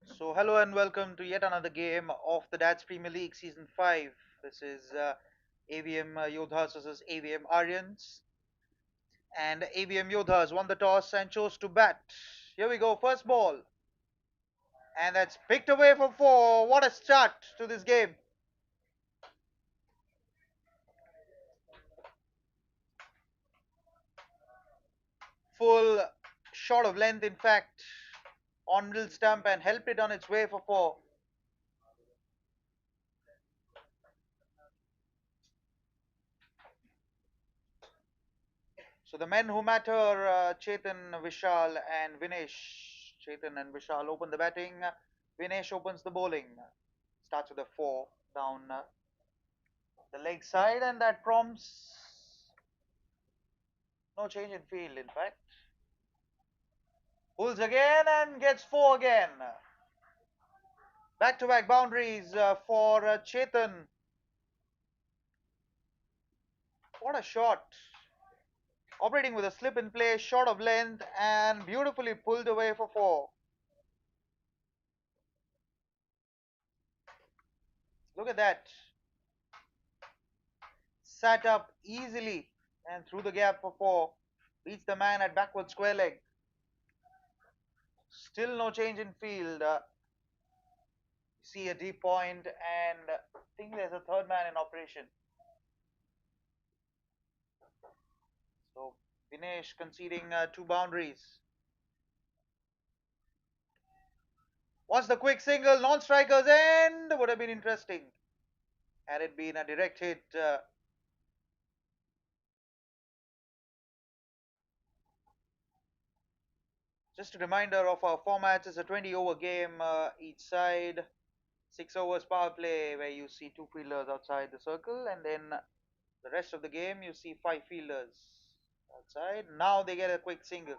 So, hello and welcome to yet another game of the Dad's Premier League Season 5. This is AVM Yoddhas versus AVM Aryans. And AVM Yoddhas won the toss and chose to bat. Here we go, first ball. And that's picked away for four. What a start to this game. Full shot of length, in fact, on middle stump and helped it on its way for four. So the men who matter, Chetan, Vishal, and Vinesh. Chetan and Vishal open the batting. Vinesh opens the bowling. Starts with a four down the leg side, and that prompts no change in field. In fact, pulls again and gets four again. Back-to-back boundaries for Chetan. What a shot! Operating with a slip in play, shot of length, and beautifully pulled away for four. Look at that. Sat up easily and through the gap for four. Beats the man at backward square leg. Still no change in field. See a deep point and think there's a third man in operation. So Vinesh conceding two boundaries. What's the quick single? Non-strikers end. Would have been interesting had it been a direct hit. Just a reminder of our formats. It's a 20 over game each side. 6 overs power play where you see two fielders outside the circle, and then the rest of the game you see five fielders outside. Now they get a quick single.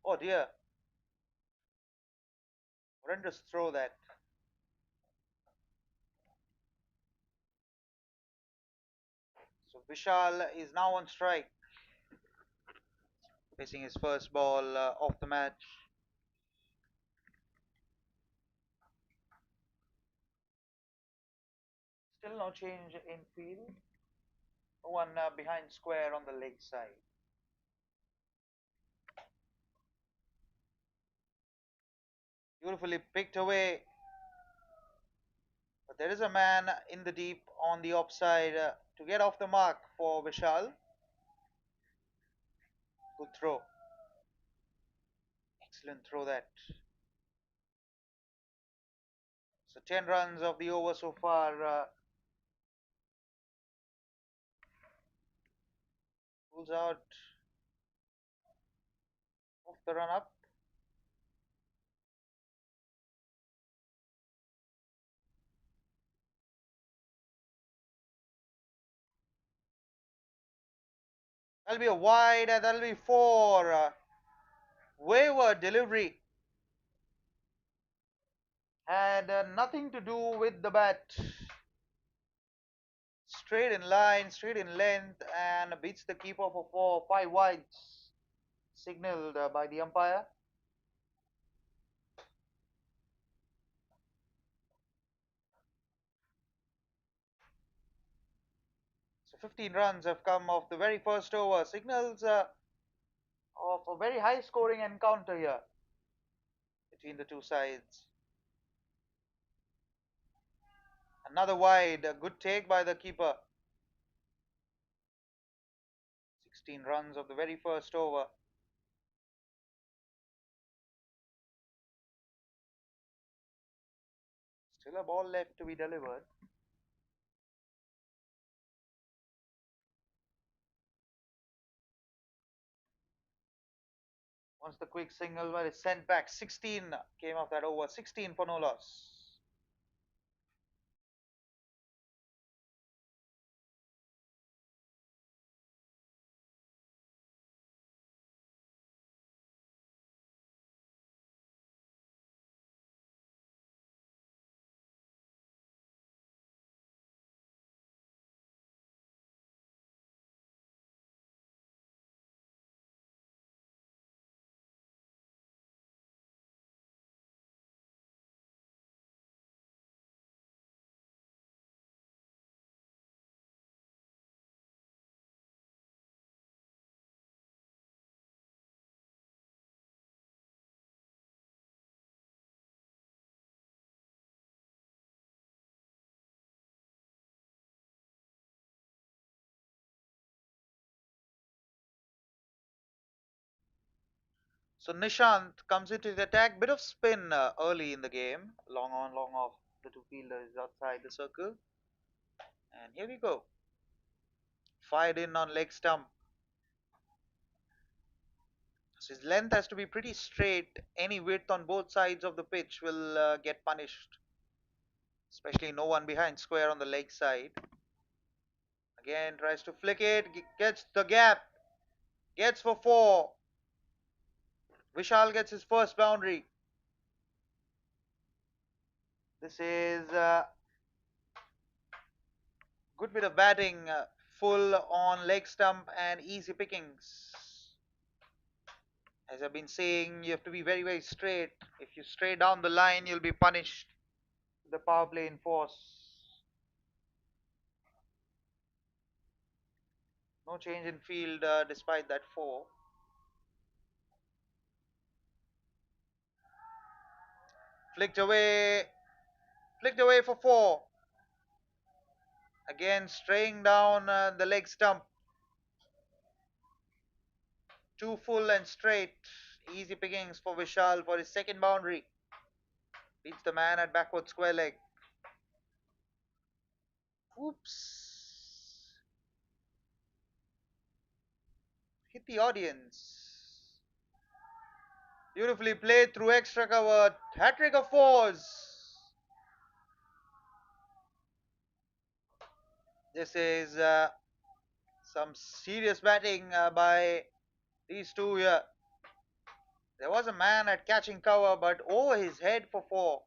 Oh dear, horrendous throw that. So Vishal is now on strike, facing his first ball of the match. Still no change in field. No one behind square on the leg side. Beautifully picked away. But there is a man in the deep on the offside to get off the mark for Vishal. Good throw. Excellent throw that. So 10 runs of the over so far. Pulls out of the run up. That'll be a wide and that'll be four. Wayward delivery. Had nothing to do with the bat. Straight in line, straight in length, and beats the keeper for four. Five wides. Signaled by the umpire. So 15 runs have come off the very first over. Signals of a very high scoring encounter here between the two sides. Another wide, a good take by the keeper. 16 runs of the very first over. Still a ball left to be delivered. Once the quick single was sent back, 16 came off that over. 16 for no loss. So Nishant comes into the attack. Bit of spin early in the game. Long on, long off. The two fielders outside the circle. And here we go. Fired in on leg stump. So his length has to be pretty straight. Any width on both sides of the pitch will get punished. Especially no one behind square on the leg side. Again tries to flick it. Gets the gap. Gets for four. Vishal gets his first boundary. This is good bit of batting, full on leg stump and easy pickings. As I've been saying, you have to be very, very straight. If you stray down the line, you'll be punished. The power play in force. No change in field despite that four. Flicked away. Flicked away for four. Again, straying down the leg stump. Too full and straight. Easy pickings for Vishal for his second boundary. Beats the man at backward square leg. Oops. Hit the audience. Beautifully played through extra cover. Hat trick of fours. This is some serious batting by these two here. There was a man at catching cover, but over his head for four.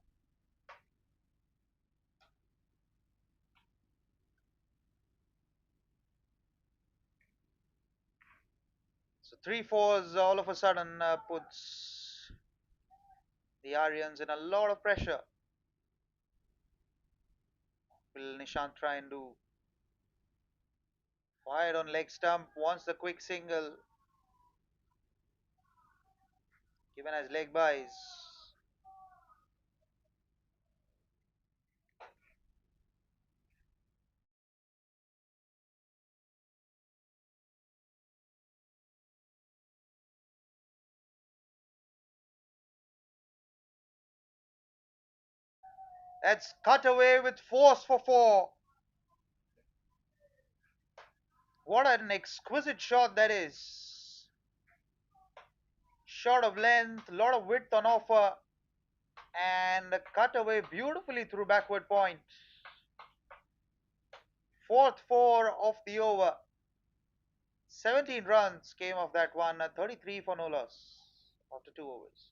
So three fours all of a sudden puts the Aryans in a lot of pressure. Will Nishant try and do? Fired on leg stump, wants the quick single. Given as leg buys. That's cut away with force for four. What an exquisite shot that is. Shot of length, lot of width on offer, and cut away beautifully through backward point. Fourth four of the over. 17 runs came of that one, 33 for no loss after 2 overs.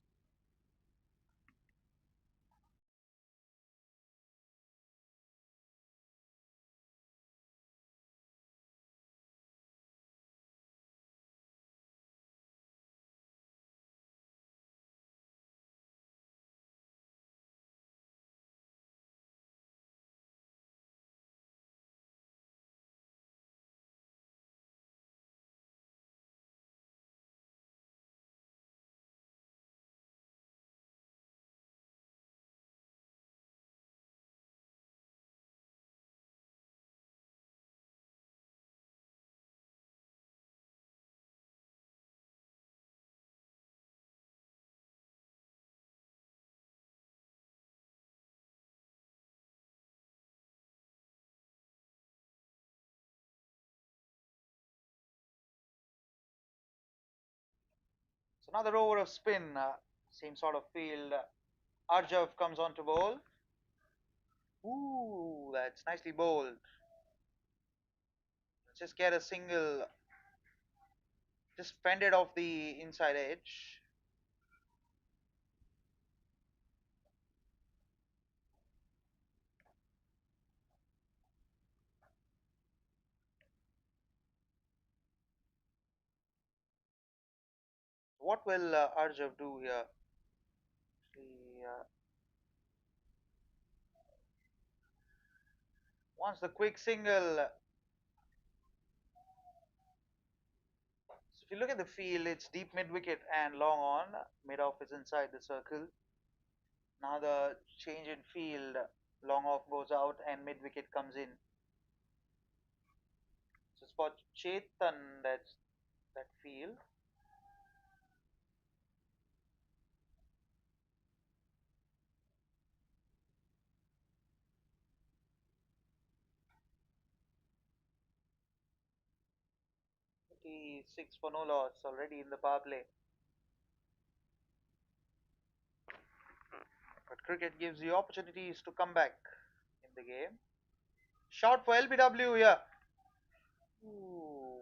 So another over of spin, same sort of field. Arjav comes on to bowl. Ooh, that's nicely bowled. Just get a single, just fended off the inside edge. What will Arjav do here? He wants the quick single. So if you look at the field, it's deep mid wicket and long on. Mid off is inside the circle. Now the change in field, long off goes out and mid wicket comes in. So it's for Chetan, that's that field. 26 for no loss already in the power play. But cricket gives you opportunities to come back in the game. Shot for LBW here. Ooh.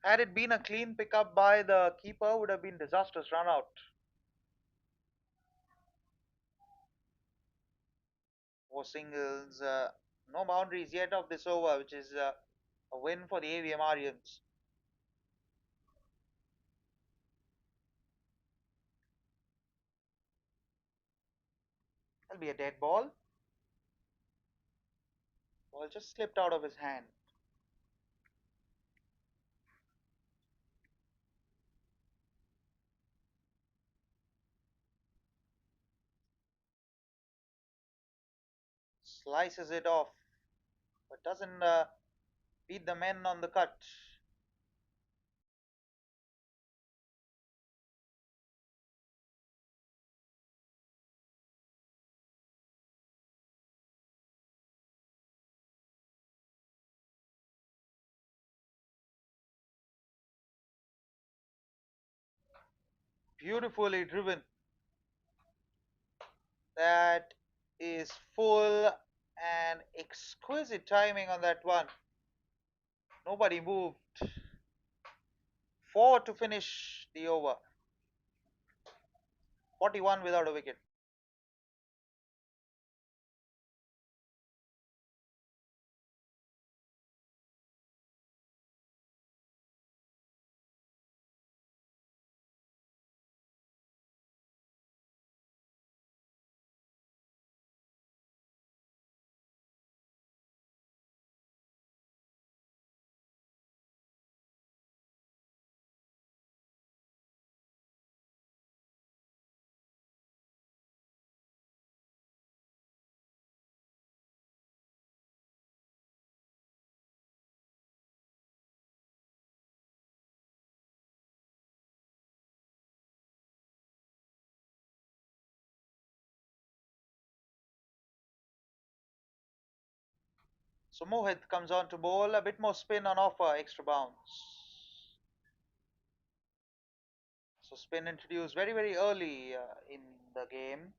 Had it been a clean pickup by the keeper, would have been disastrous run out. Four singles, no boundaries yet of this over, which is a win for the AVM Aryans. That'll be a dead ball. Ball just slipped out of his hand. Slices it off, but doesn't beat the men on the cut. Beautifully driven. That is full and exquisite timing on that one. Nobody moved. Four to finish the over. 41 without a wicket. So Mohit comes on to bowl, a bit more spin on offer, extra bounce. So spin introduced very, very early in the game.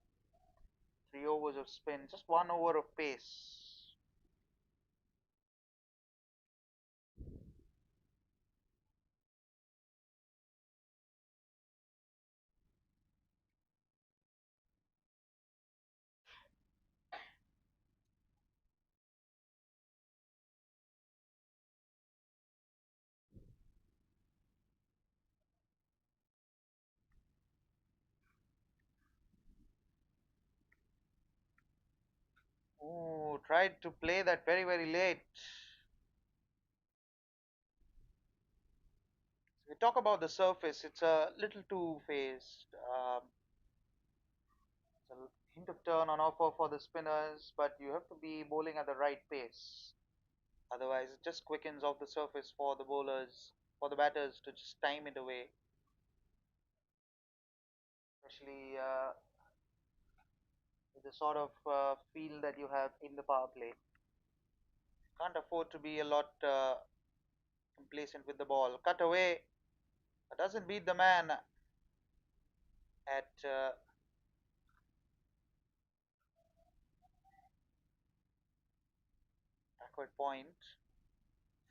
3 overs of spin, just 1 over of pace. Ooh, tried to play that very, very late. We talk about the surface, it's a little too phased. It's a hint of turn on offer for the spinners, but you have to be bowling at the right pace. Otherwise, it just quickens off the surface for the bowlers, for the batters to just time it away. Especially with the sort of feel that you have in the power play. Can't afford to be a lot complacent with the ball. Cut away. Doesn't beat the man at backward point.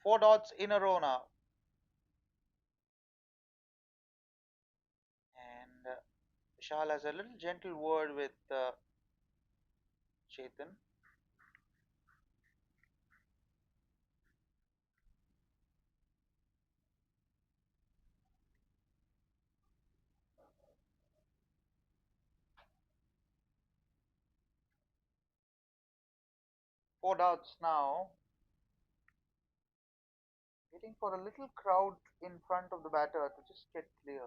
4 dots in a row now. And Vishal has a little gentle word with Chetan. 4 dots now. Waiting for a little crowd in front of the batter to just get cleared.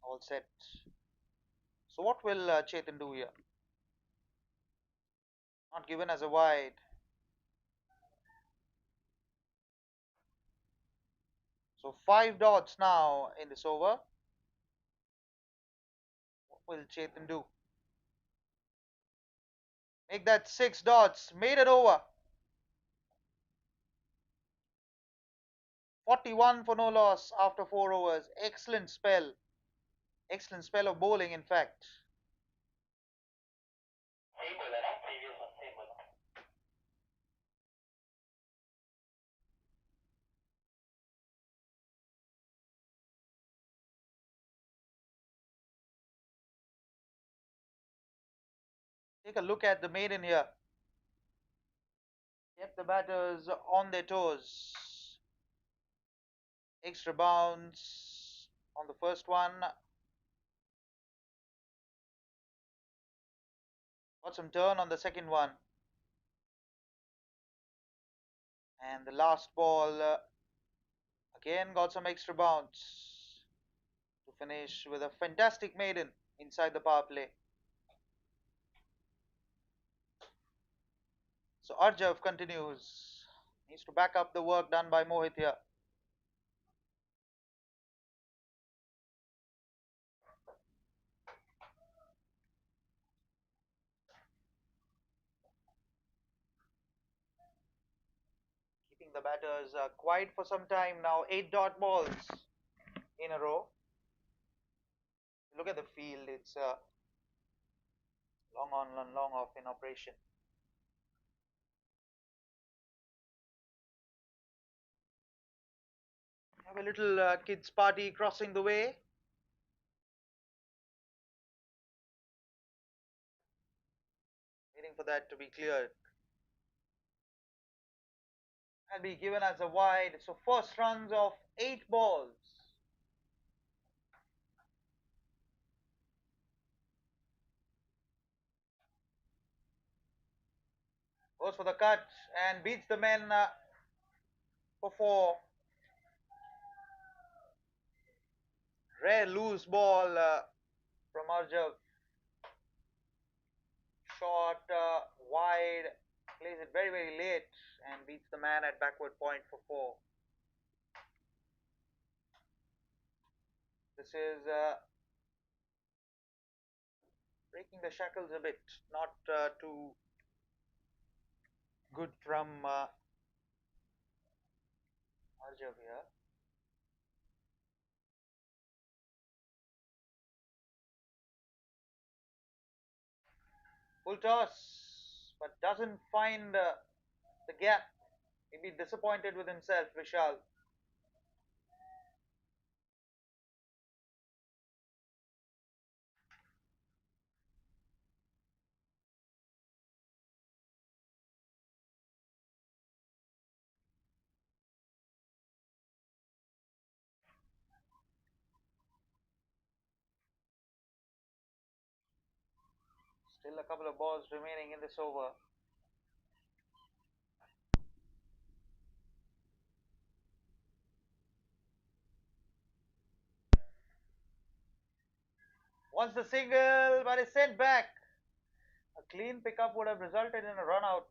All set. So what will Chetan do here? Not given as a wide. So 5 dots now in this over. What will Chetan do? Make that 6 dots. Made it over. 41 for no loss after 4 overs. Excellent spell. Excellent spell of bowling, in fact. Take a look at the maiden here. Kept the batters on their toes. Extra bounce on the first one. Got some turn on the second one. And the last ball again got some extra bounce to finish with a fantastic maiden inside the power play. So Arjav continues. Needs to back up the work done by Mohit here. Keeping the batters quiet for some time now. 8 dot balls in a row. Look at the field. It's long on and long off in operation. Have a little kids party crossing the way. Waiting for that to be cleared. And be given as a wide. So first runs of 8 balls. Goes for the cut and beats the men for 4. Rare loose ball from Arjav. Short, wide, plays it very, very late and beats the man at backward point for 4. This is breaking the shackles a bit, not too good from Arjav here. Full toss, but doesn't find the gap. Maybe disappointed with himself, Vishal. Still a couple of balls remaining in this over. Wants the single, but is sent back. A clean pickup would have resulted in a run out.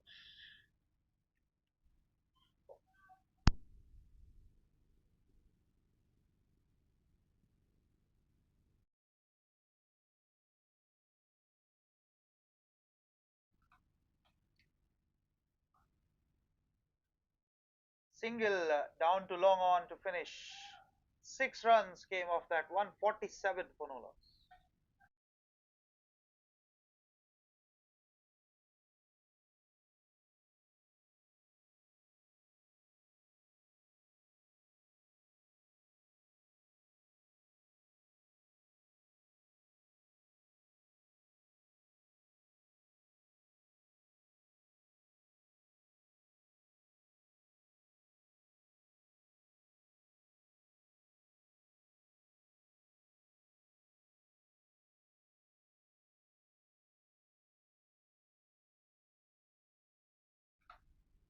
Single down to long on to finish. 6 runs came off that. 147 for no loss.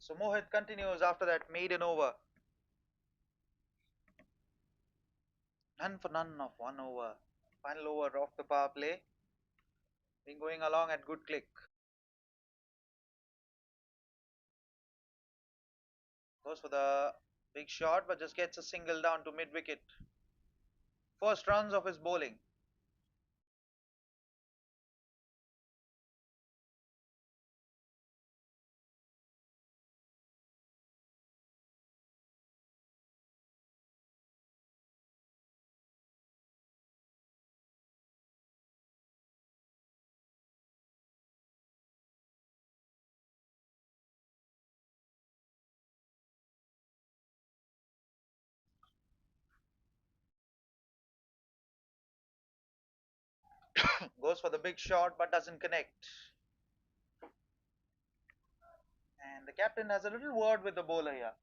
So Mohit continues after that maiden over. None for none of 1 over. Final over of the power play. Been going along at good click. Goes for the big shot, but just gets a single down to mid wicket. First runs of his bowling. Goes for the big shot but doesn't connect. And the captain has a little word with the bowler here.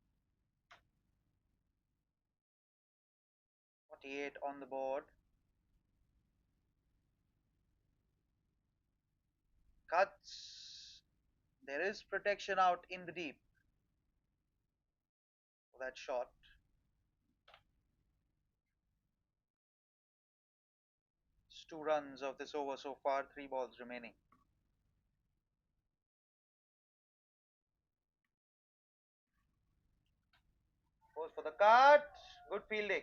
48 on the board. Cuts. There is protection out in the deep for that shot. It's 2 runs of this over so far, 3 balls remaining. Goes for the cut. Good fielding.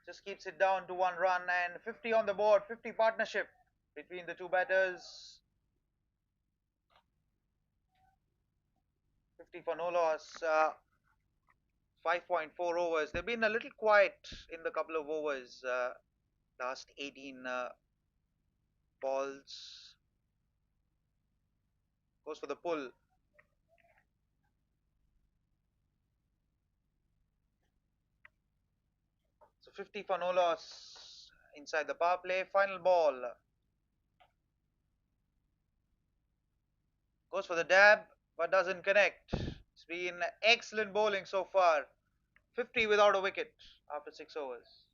Just keeps it down to 1 run and 50 on the board. 50 partnership between the two batters. 50 for no loss. 5.4 overs. They've been a little quiet in the couple of overs. Last 18 balls. Goes for the pull. So 50 for no loss inside the power play. Final ball. Goes for the dab but doesn't connect. It's been excellent bowling so far. 50 without a wicket after 6 overs.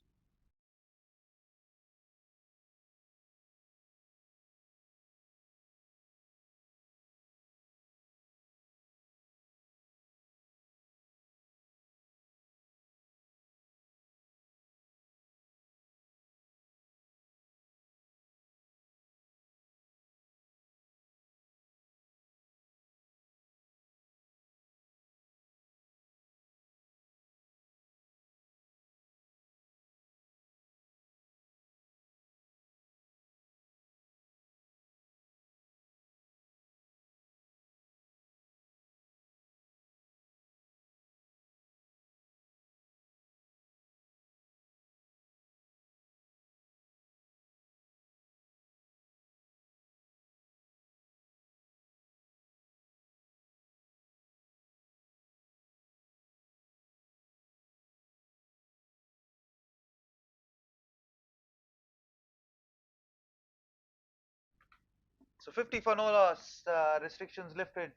So 50 for no loss. Restrictions lifted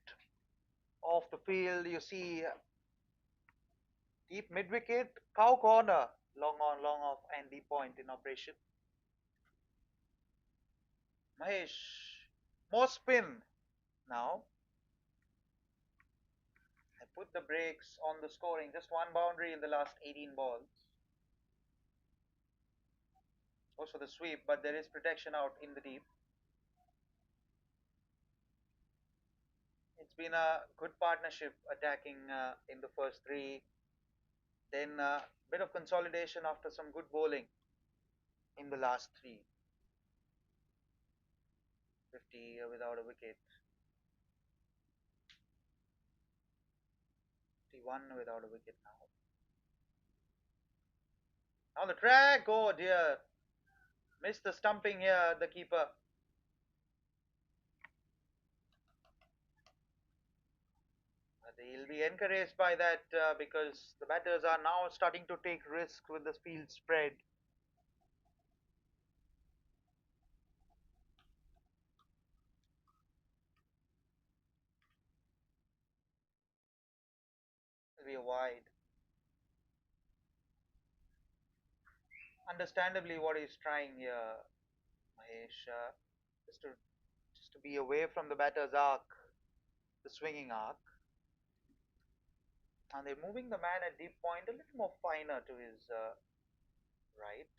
off the field. You see deep mid wicket, cow corner, long on, long off, and deep point in operation. Mahesh, more spin now. I put the brakes on the scoring. Just one boundary in the last 18 balls. Goes for the sweep, but there is protection out in the deep. It's been a good partnership attacking in the first three. Then a bit of consolidation after some good bowling in the last three. 50 without a wicket. 51 without a wicket now. Now the track. Oh dear. Missed the stumping here, the keeper. He'll be encouraged by that because the batters are now starting to take risk with the field spread. It'll be a wide. Understandably, what he's trying here, Mahesh, just to be away from the batter's arc, the swinging arc. And they're moving the man at deep point a little more finer to his right.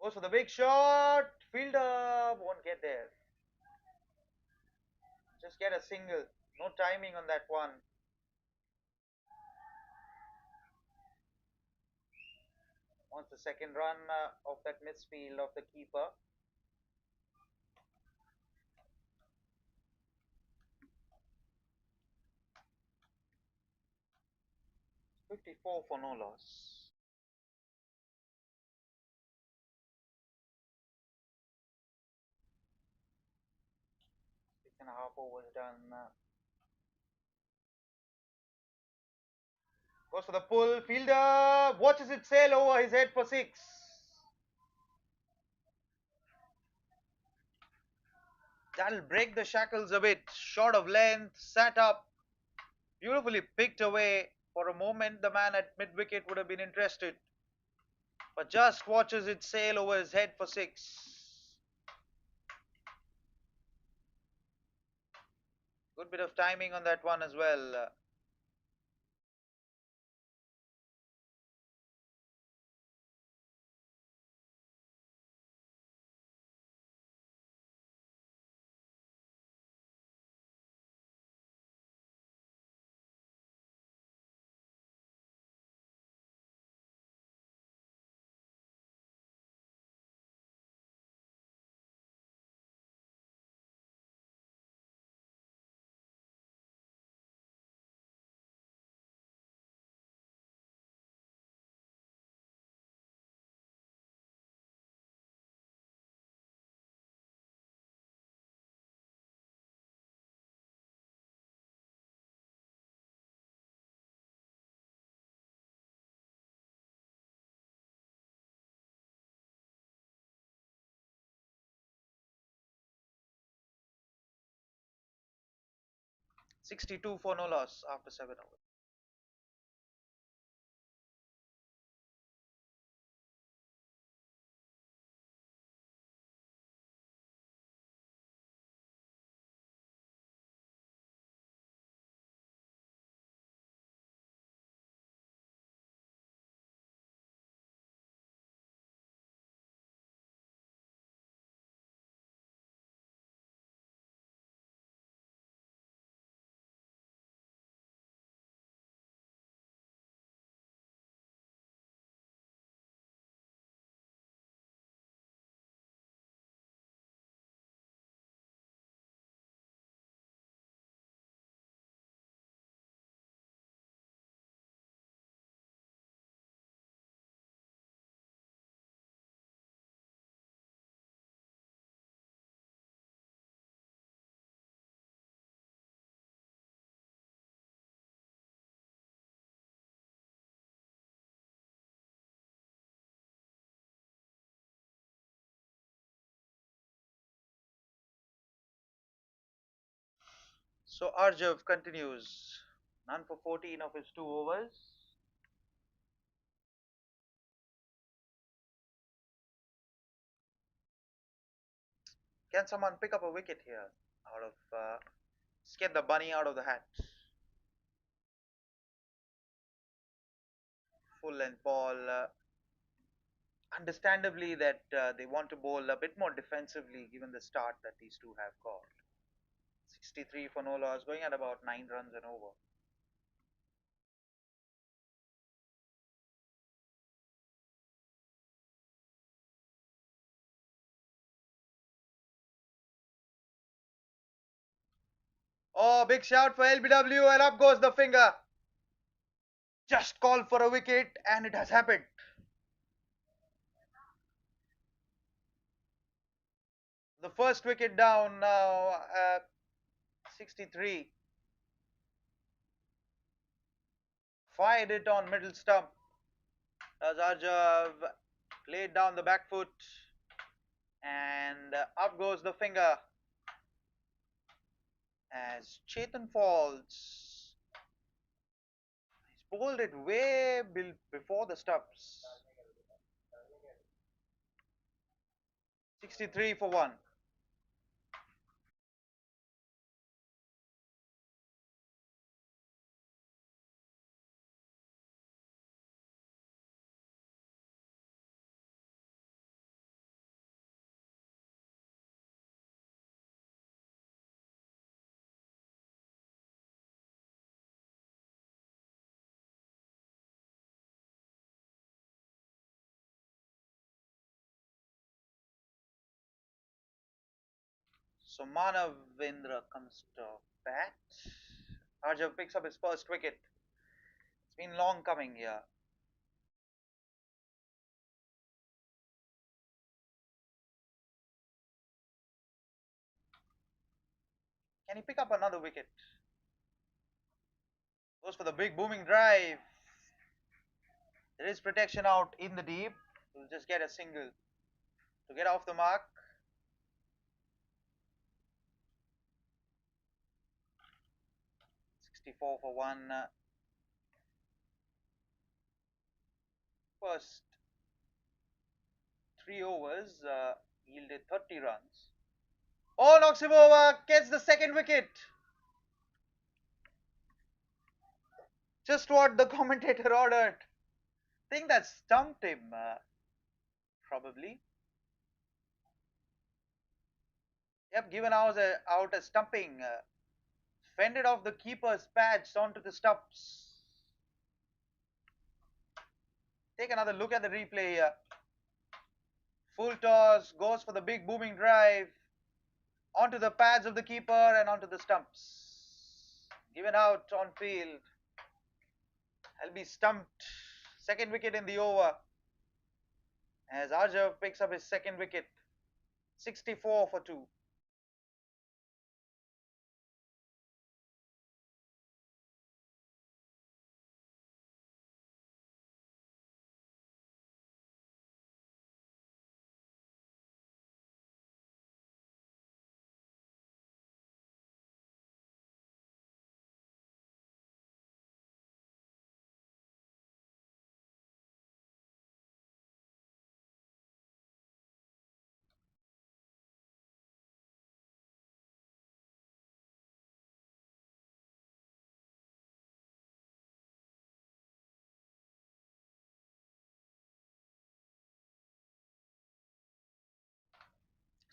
Goes for the big shot. Fielder won't get there. Just get a single. No timing on that one. Wants the second run of that misfield of the keeper. $54 for no loss. 6.5 overs done. Goes for the pull. Fielder watches it sail over his head for six. That'll break the shackles a bit. Short of length, sat up, beautifully picked away. For a moment, the man at mid wicket would have been interested, but just watches it sail over his head for six. Good bit of timing on that one as well. 62 for no loss after 7 overs. So Arjav continues. None for 14 of his 2 overs. Can someone pick up a wicket here? Out of Let's get the bunny out of the hat. Full length ball. Understandably, that they want to bowl a bit more defensively given the start that these two have got. 63 for no loss, going at about 9 runs and over. Oh, big shout for LBW, and up goes the finger. Just call for a wicket, and it has happened. The first wicket down now, 63. Fired it on middle stump. As Arjav played down the back foot, and up goes the finger as Chetan falls. He's bowled it way before the stumps. 63 for 1. So Manavendra comes to bat. Arjav picks up his first wicket. It's been long coming here. Can he pick up another wicket? Goes for the big booming drive. There is protection out in the deep. He'll just get a single to get off the mark. 64 for one. First 3 overs yielded 30 runs. Oh, knocks him over, gets the second wicket. Just what the commentator ordered. Think that stumped him, probably. Yep, given out a stumping. Fended off the keeper's patch onto the stumps. Take another look at the replay here. Full toss, goes for the big booming drive. Onto the pads of the keeper and onto the stumps. Given out on field. I'll be stumped. Second wicket in the over. As Arjav picks up his second wicket. 64 for 2.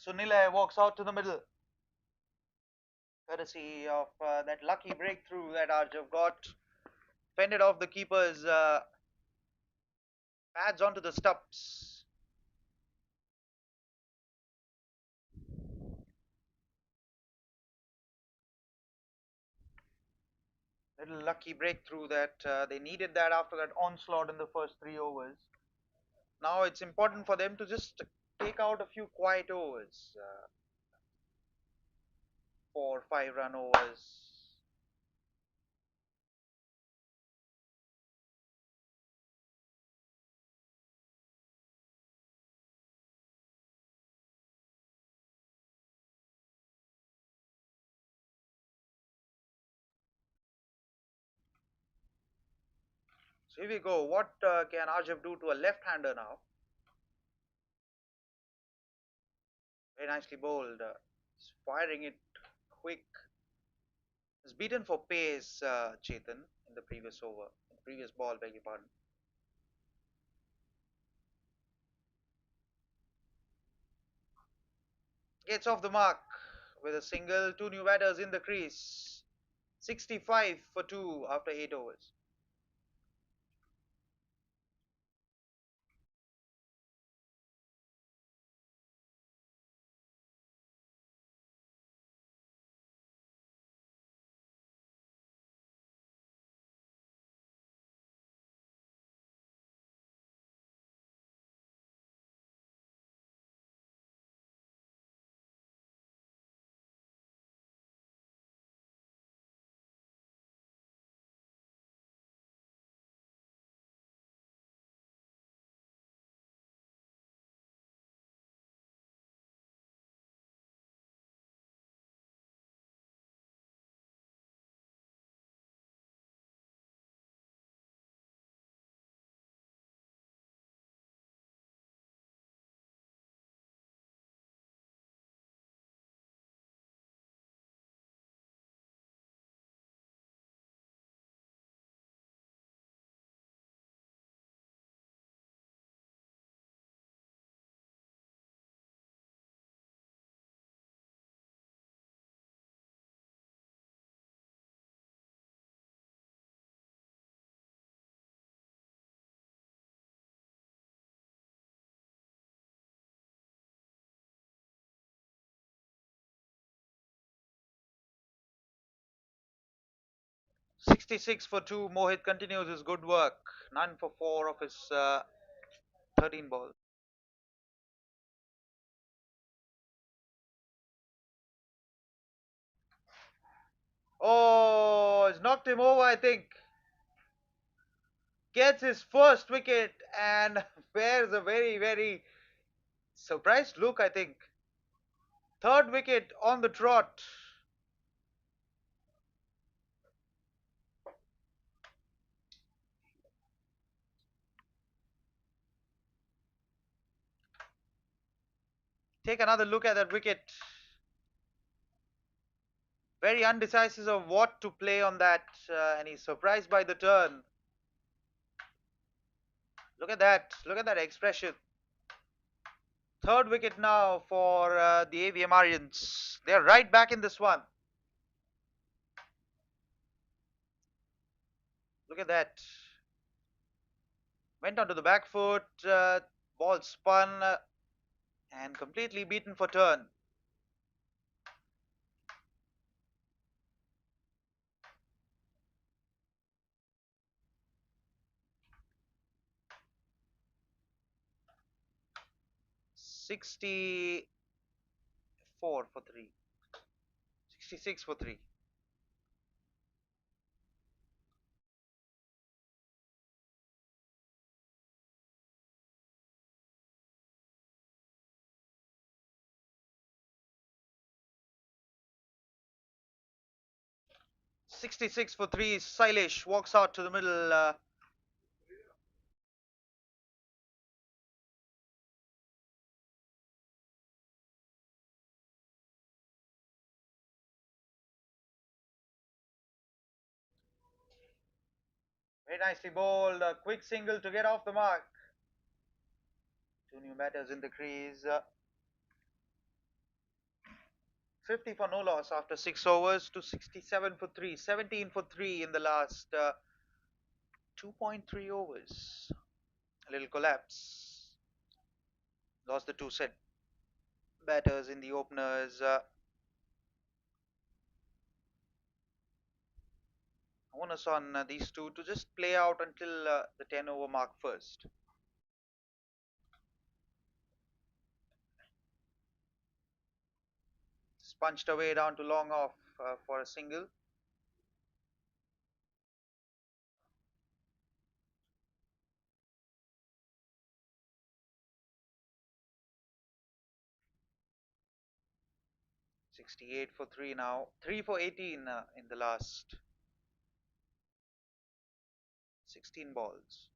Sunil walks out to the middle. Courtesy of that lucky breakthrough that Arjav got. Fended off the keeper's pads onto the stumps. Little lucky breakthrough that they needed that after that onslaught in the first 3 overs. Now it's important for them to just take out a few quiet overs. 4 5 run overs. So here we go. What can Arjav do to a left-hander now? Very nicely bowled. He's firing it quick. He's beaten for pace, Chetan, in the previous over, in the previous ball, beg your pardon. Gets off the mark with a single, 2 new batters in the crease. 65 for 2 after 8 overs. Sixty-six for 2. Mohit continues his good work. 9 for 4 of his 13 balls. Oh, it's knocked him over, I think. gets his first wicket and bears a very, very surprised look, I think. Third wicket on the trot. Take another look at that wicket. Very undecisive of what to play on that, and he's surprised by the turn. Look at that. Look at that expression. Third wicket now for the AVM Aryans. They're right back in this one. Look at that. Went onto the back foot. Ball spun and completely beaten for turn. 64 for 3. 66 for 3. 66 for 3. Silesh walks out to the middle. 'Very nicely bowled. A quick single to get off the mark. Two new batters in the crease. 50 for no loss after 6 overs to 67 for 3. 17 for 3 in the last 2.3 overs. A little collapse. Lost the two set batters in the openers. Onus on these two to just play out until the 10 over mark first. Punched away down to long off for a single. '68 for 3 now. 3 for 18 in the last 16 balls.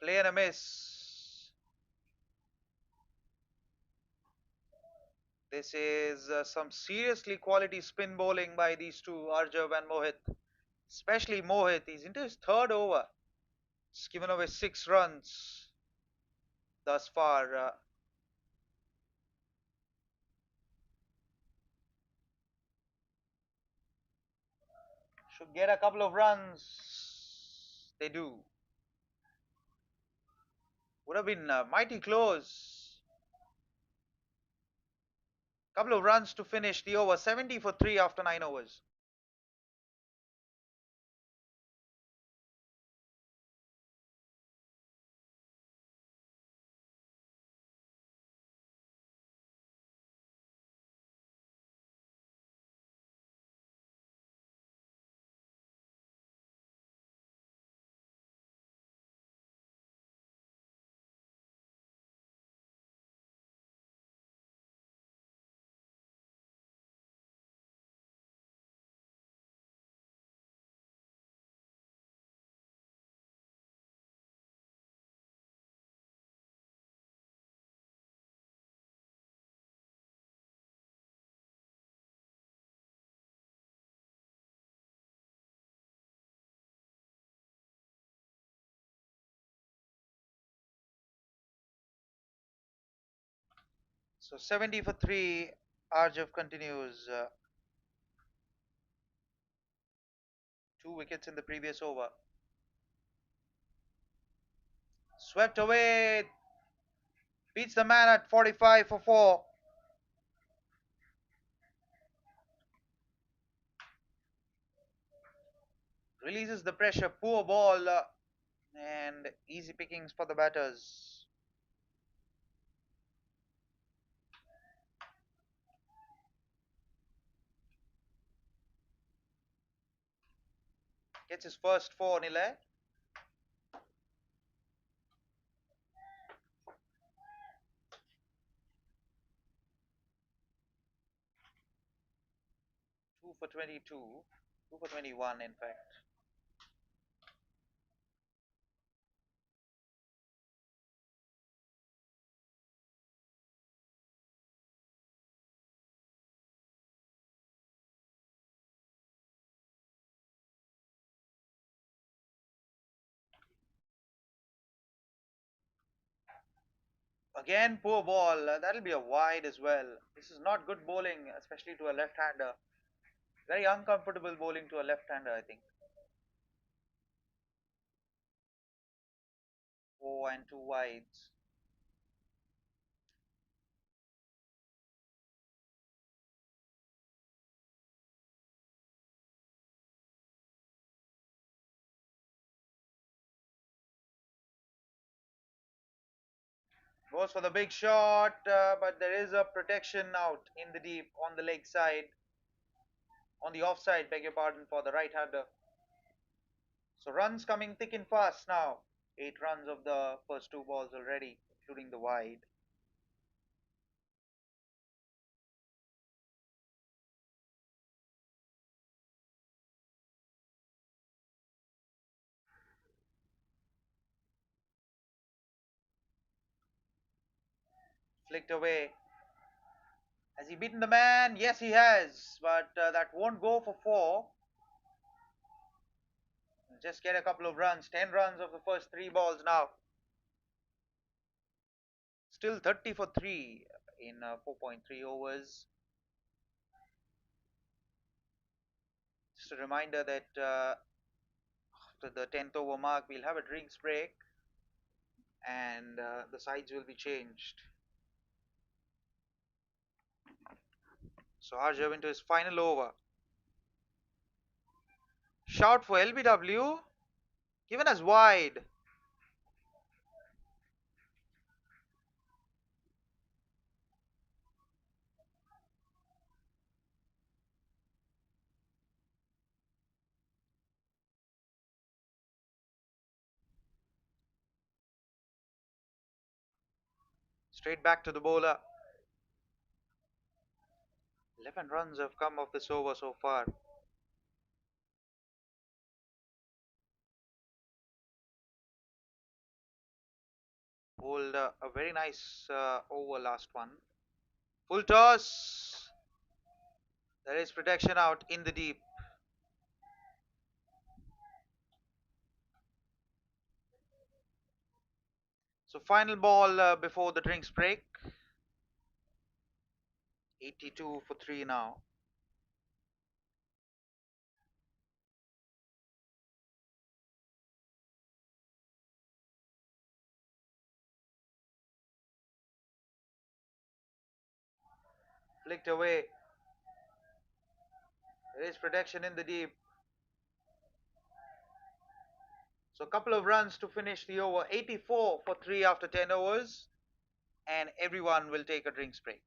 Play and a miss. This is some seriously quality spin bowling by these two, Arjav and Mohit. Especially Mohit. He's into his third over. He's given away 6 runs thus far. Should get a couple of runs. They do. Would have been mighty close. Couple of runs to finish the over. 70 for 3 after 9 overs. So 70 for 3. Arjav continues. 2 wickets in the previous over. Swept away. Beats the man at 45 for 4. Releases the pressure. Poor ball. And easy pickings for the batters. Gets his first 4 Nile. 2 for 22. 2 for 21, in fact. Again, poor ball. That'll be a wide as well. This is not good bowling, especially to a left-hander. Very uncomfortable bowling to a left-hander, I think. 4 and 2 wides. Goes for the big shot, but there is a protection out in the deep on the leg side. On the offside, beg your pardon, for the right-hander. So runs coming thick and fast now. 8 runs of the first 2 balls already, including the wide. Flicked away. Has he beaten the man? Yes, he has. But that won't go for 4. Just get a couple of runs. 10 runs of the first 3 balls now. Still 30 for 3 in 4.3 overs. Just a reminder that after the 10th over mark, we'll have a drinks break and the sides will be changed. So Harjav into his final over. Shout for LBW. Given as wide. Straight back to the bowler. 11 runs have come off this over so far. Bowled a very nice over last one. Full toss. There is protection out in the deep. So final ball before the drinks break. 82 for 3 now. Flicked away. There is protection in the deep. So a couple of runs to finish the over. 84 for 3 after 10 overs. And everyone will take a drinks break.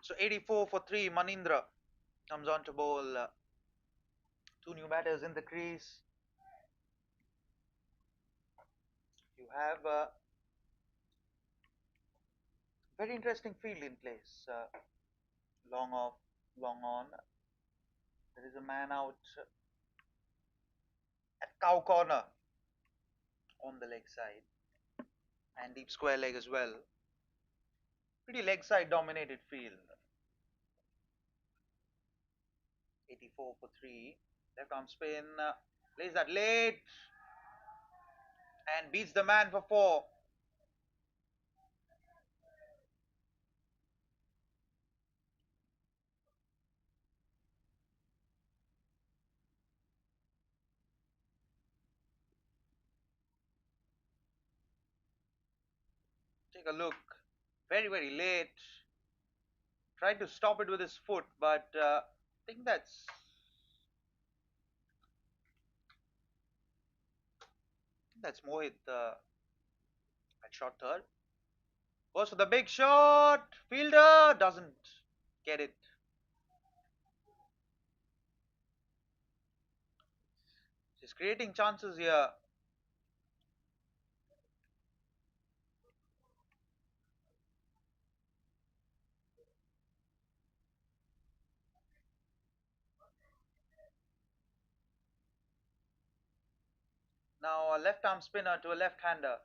So 84 for 3, Manindra comes on to bowl. Two new batters in the crease. You have a very interesting field in place. Long off, long on. There is a man out at cow corner on the leg side and deep square leg as well. Pretty leg side dominated field. 84 for 3. Left arm spin. Plays that late and beats the man for 4. Take a look. Very, very late. Tried to stop it with his foot, but I think that's Mohit at short third. Goes for the big shot. Fielder doesn't get it. He's creating chances here. Now a left arm spinner to a left hander.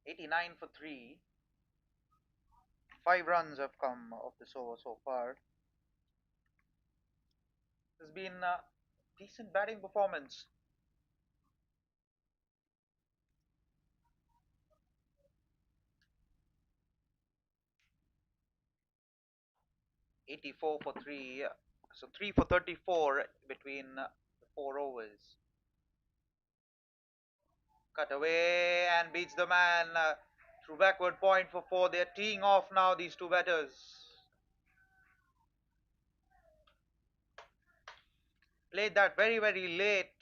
89 for 3. 5 runs have come off this over so far. There's been a decent batting performance. 84 for 3. So 3 for 34 between the 4 overs. Cut away and beats the man through backward point for 4. They're teeing off now, these two batters. Played that very, very late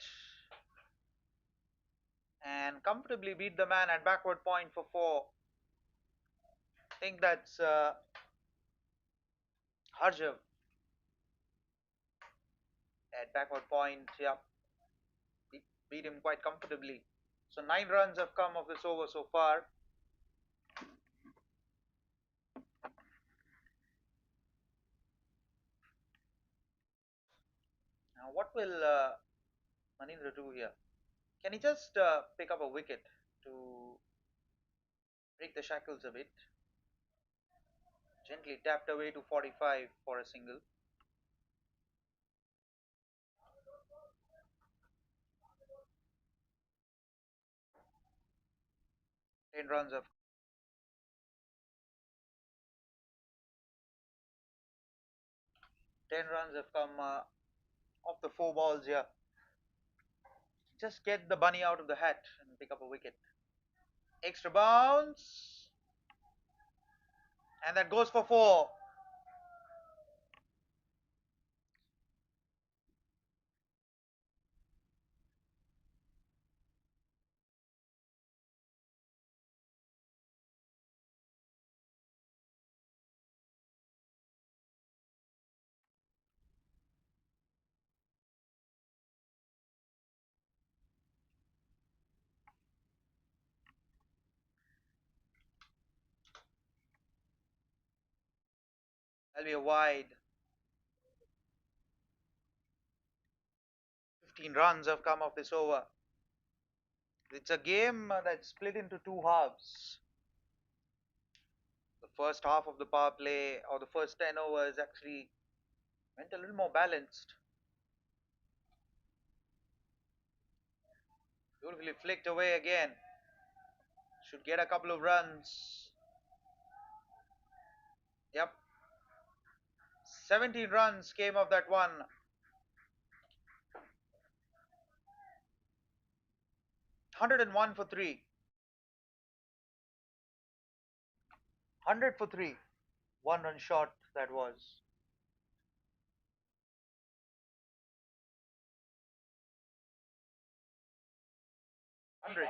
and comfortably beat the man at backward point for 4. I think that's Harjav at backward point. Yeah, beat him quite comfortably. So 9 runs have come of this over so far. Now what will Manindra do here? Can he just pick up a wicket to break the shackles a bit? Gently tapped away to 45 for a single. 10 runs have 10 runs have come off the 4 balls here. Just get the bunny out of the hat and pick up a wicket. Extra bounce, and that goes for 4. That'll be a wide. 15 runs have come off this over. It's a game that's split into two halves. The first half of the power play, or the first 10 overs, actually went a little more balanced. Beautifully flicked away again. Should get a couple of runs. Yep. 17 runs came of that one. 101 for 3. 100 for 3. 1 run short that was. 100.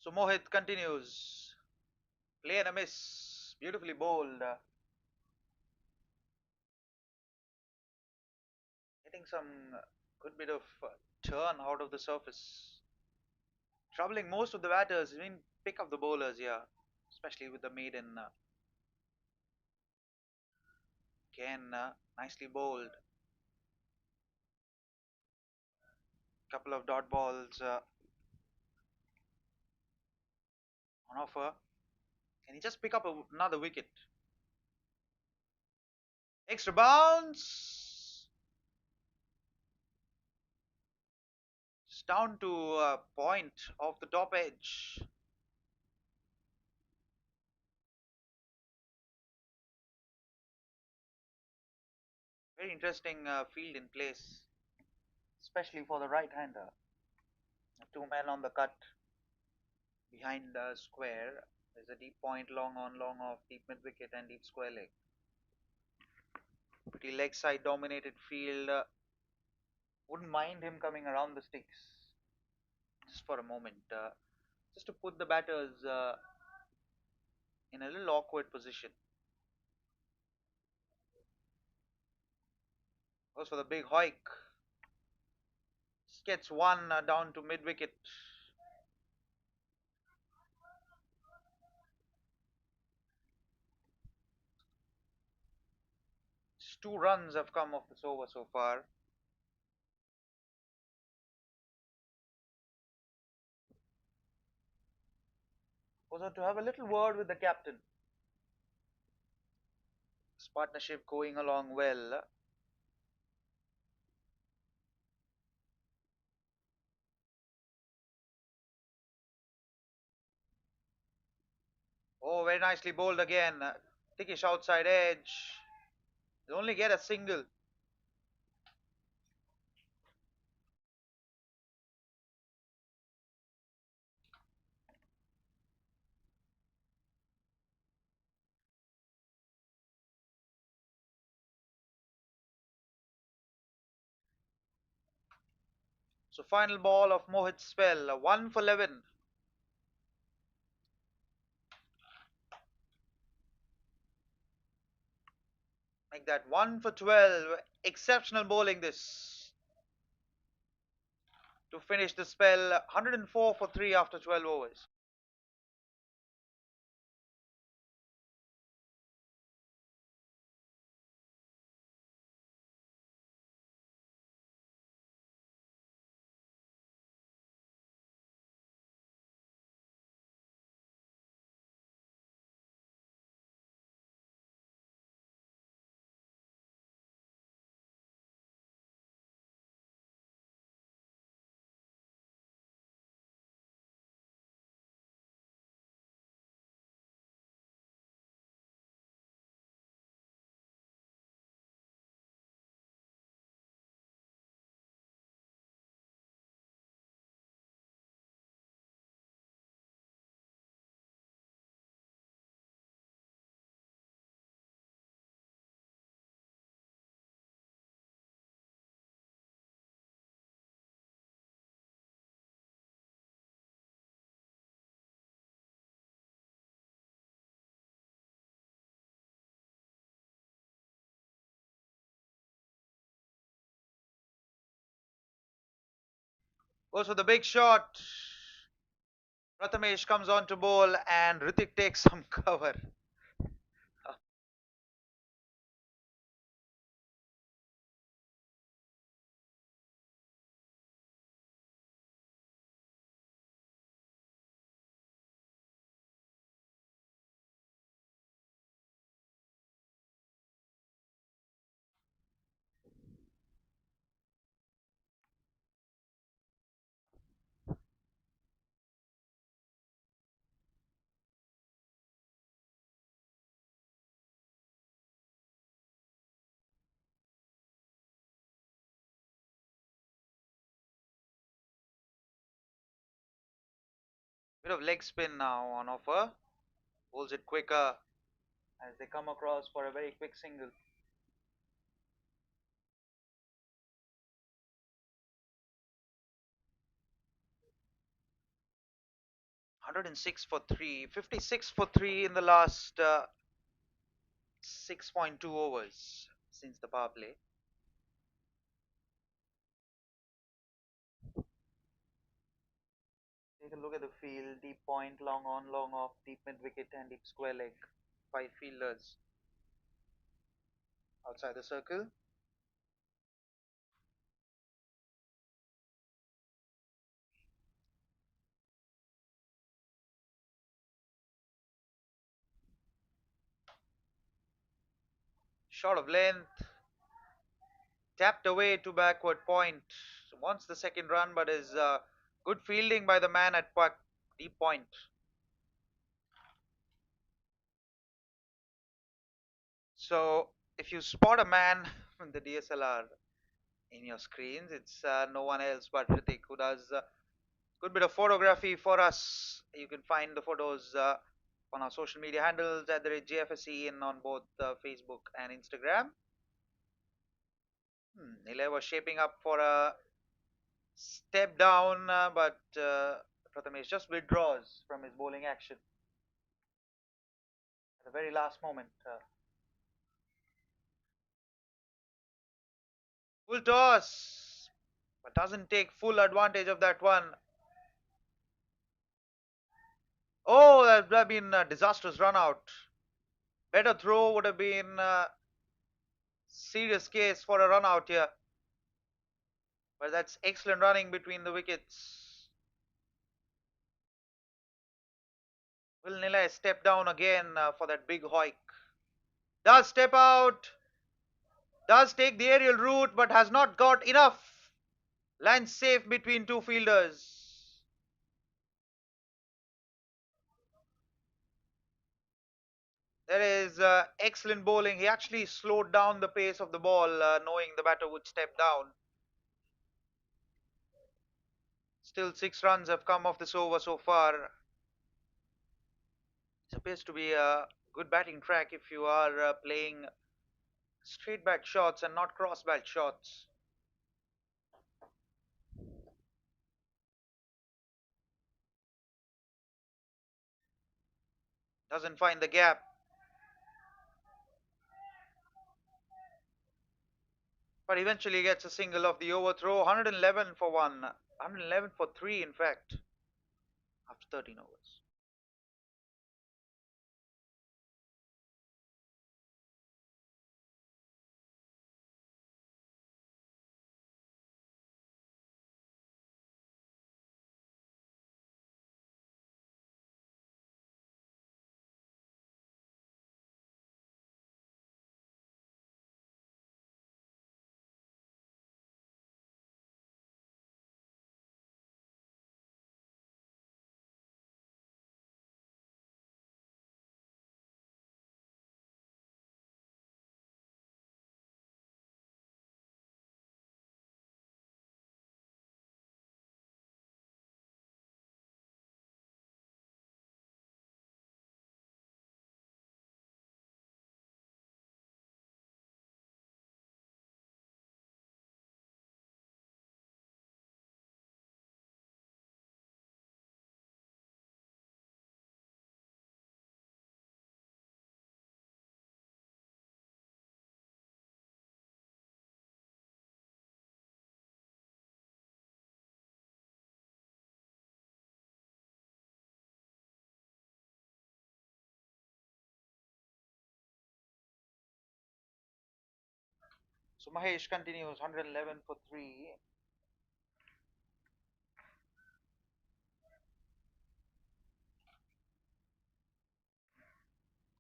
So Mohit continues. Play and a miss. Beautifully bowled. Getting some good bit of turn out of the surface. Troubling most of the batters. I mean, pick up the bowlers here, especially with the maiden. Again, nicely bowled. Couple of dot balls on offer. Can he just pick up another wicket? Extra bounce. It's down to a point off the top edge. Very interesting field in place, especially for the right hander. Two men on the cut behind the square. There's a deep point, long on, long off, deep mid wicket, and deep square leg. Pretty leg side dominated field. Wouldn't mind him coming around the sticks just for a moment, just to put the batters in a little awkward position. Goes for the big hike. Just gets one down to mid wicket. Just 2 runs have come off this over so far. Goes on to have a little word with the captain. This partnership going along well. Oh, very nicely bowled again. Thickish outside edge. They only get a single. So final ball of Mohit's spell. 1 for 11. Make that 1 for 12. Exceptional bowling this. To finish the spell, 104 for 3 after 12 overs. Goes for the big shot. Prathamesh comes on to bowl and Ritik takes some cover. Bit of leg spin now on offer. Pulls it quicker as they come across for a very quick single. 106 for 3, 56 for 3 in the last 6.2 overs since the power play. Take a look at the field. Deep point, long on, long off, deep mid wicket, and deep square leg. Five fielders outside the circle. Short of length, tapped away to backward point. Wants the second run, but is good fielding by the man at deep point. So if you spot a man from the DSLR in your screens, it's no one else but Ritik, who does a good bit of photography for us. You can find the photos on our social media handles at the rate Jfsc and on both Facebook and Instagram. Nilay was shaping up for a step down, but Prathamesh just withdraws from his bowling action at the very last moment. Full toss, but doesn't take full advantage of that one. Oh, that would have been a disastrous run out. Better throw would have been a serious case for a run out here. But that's excellent running between the wickets. Will Nilay step down again for that big hoik? Does step out, does take the aerial route, but has not got enough. Lands safe between two fielders. There is excellent bowling. He actually slowed down the pace of the ball, knowing the batter would step down. Still 6 runs have come off this over so far. This appears to be a good batting track if you are playing straight back shots and not cross back shots. Doesn't find the gap. But eventually gets a single off the overthrow. 111 for 1. 111 for 3, in fact, after 13 overs. So Mahesh continues 111 for 3.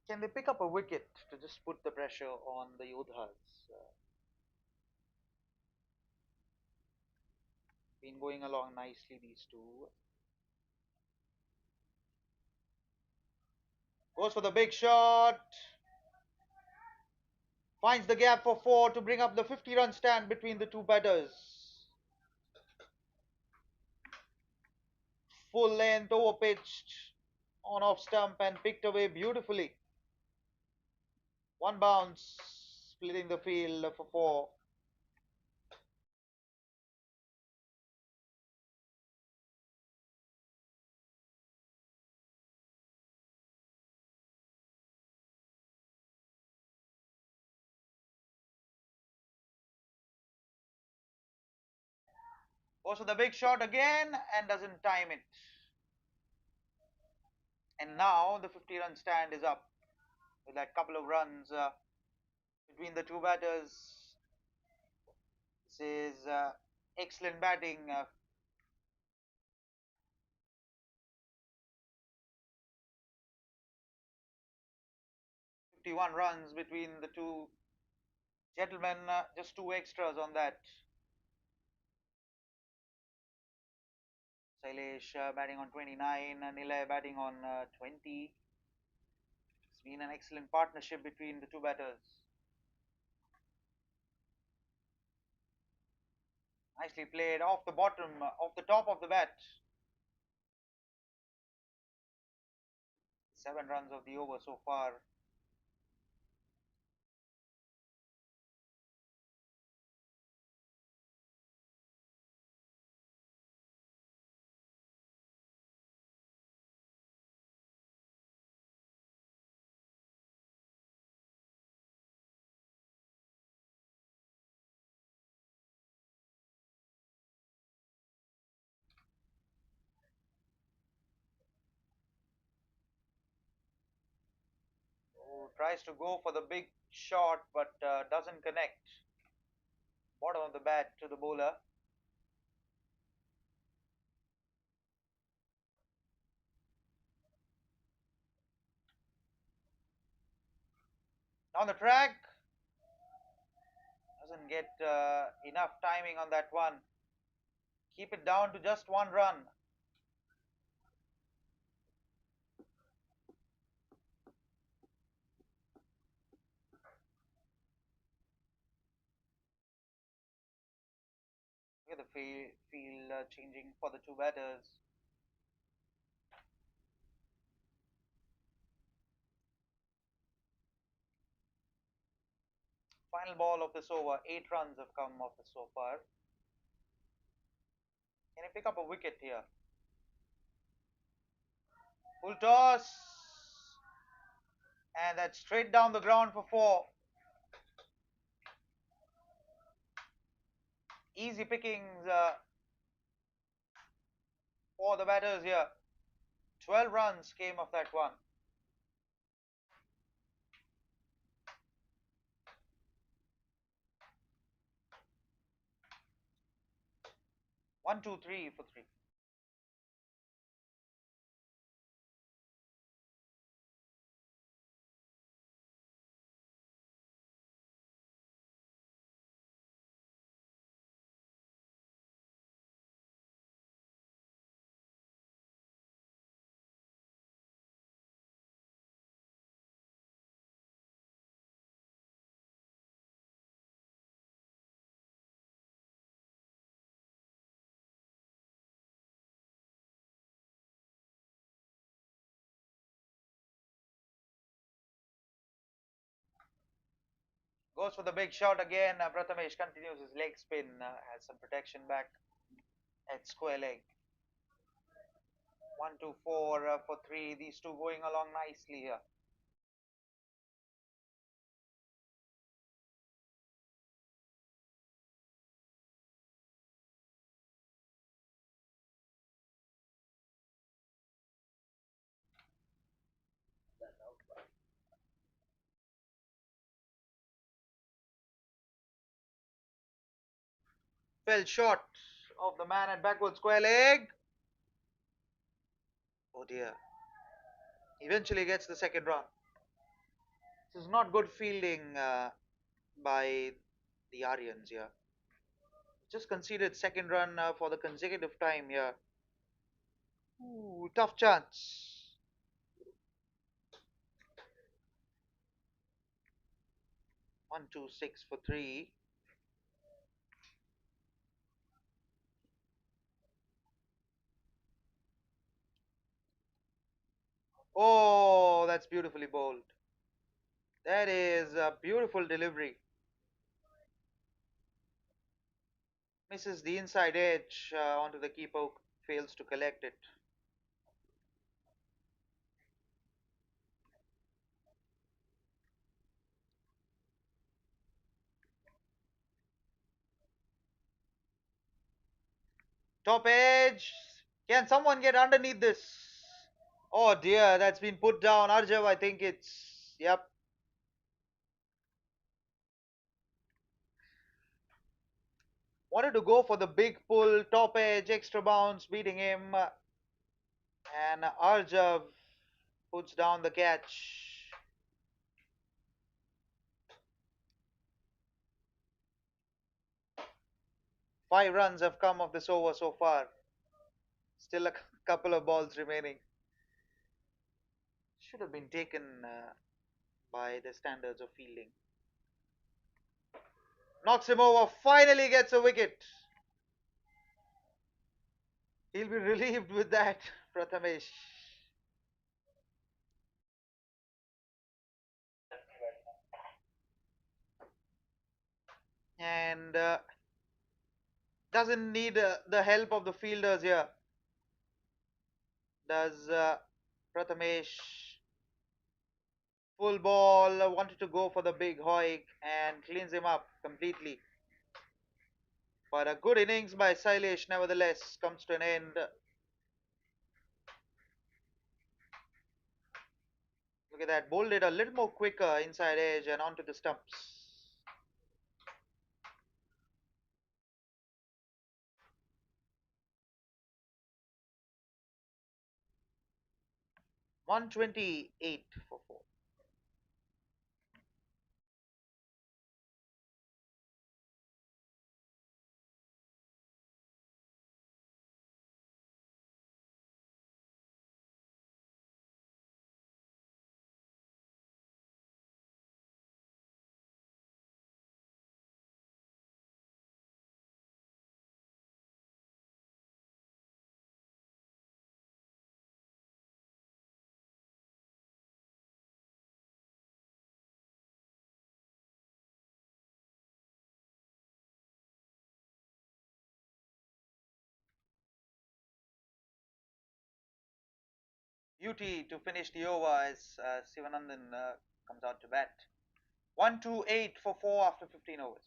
Can they pick up a wicket to just put the pressure on the Yodhas? Been going along nicely, these two. Goes for the big shot. Finds the gap for 4 to bring up the 50-run stand between the two batters. Full length, over pitched, on off stump and picked away beautifully. One bounce, splitting the field for 4. Goes for the big shot again and doesn't time it. And now the 50-run stand is up with that couple of runs between the two batters. This is excellent batting. 51 runs between the two gentlemen, just two extras on that. Sailesh batting on 29, Nilay batting on 20. It's been an excellent partnership between the two batters. Nicely played off the bottom, off the top of the bat. 7 runs of the over so far. Who tries to go for the big shot but doesn't connect. Bottom of the bat to the bowler. Down the track. Doesn't get enough timing on that one. Keep it down to just 1 run. Look at the field changing for the two batters. Final ball of this over. 8 runs have come off this so far. Can he pick up a wicket here? Full toss. And that's straight down the ground for 4. Easy pickings for the batters here. 12 runs came off that one. 1, 2, 3 for 3. Goes for the big shot again. Prathamesh continues his leg spin. Has some protection back at square leg. 1, 2, 4 for 3. These two going along nicely here. Fell short of the man at backward square leg. Oh dear. Eventually gets the second run. This is not good fielding by the Aryans here. Just conceded second run for the consecutive time here. Ooh, tough chance. 1, 2, 6 for 3. Oh, that's beautifully bowled. That is a beautiful delivery. Misses the inside edge onto the keeper, fails to collect it. Top edge. Can someone get underneath this? Oh dear, that's been put down. Arjav, I think it's. Yep. Wanted to go for the big pull, top edge, extra bounce, beating him. And Arjav puts down the catch. 5 runs have come of this over so far. Still a couple of balls remaining. Should have been taken by the standards of fielding. Knocks him over, finally gets a wicket. He'll be relieved with that, Prathamesh. And doesn't need the help of the fielders here. Does Prathamesh. Full ball, wanted to go for the big hoik and cleans him up completely. But a good innings by Sailesh nevertheless comes to an end. Look at that, bowled it a little more quicker inside edge and onto the stumps. 128 for 4. UT to finish the over as Sivanandan comes out to bat. 128 for 4 after 15 overs.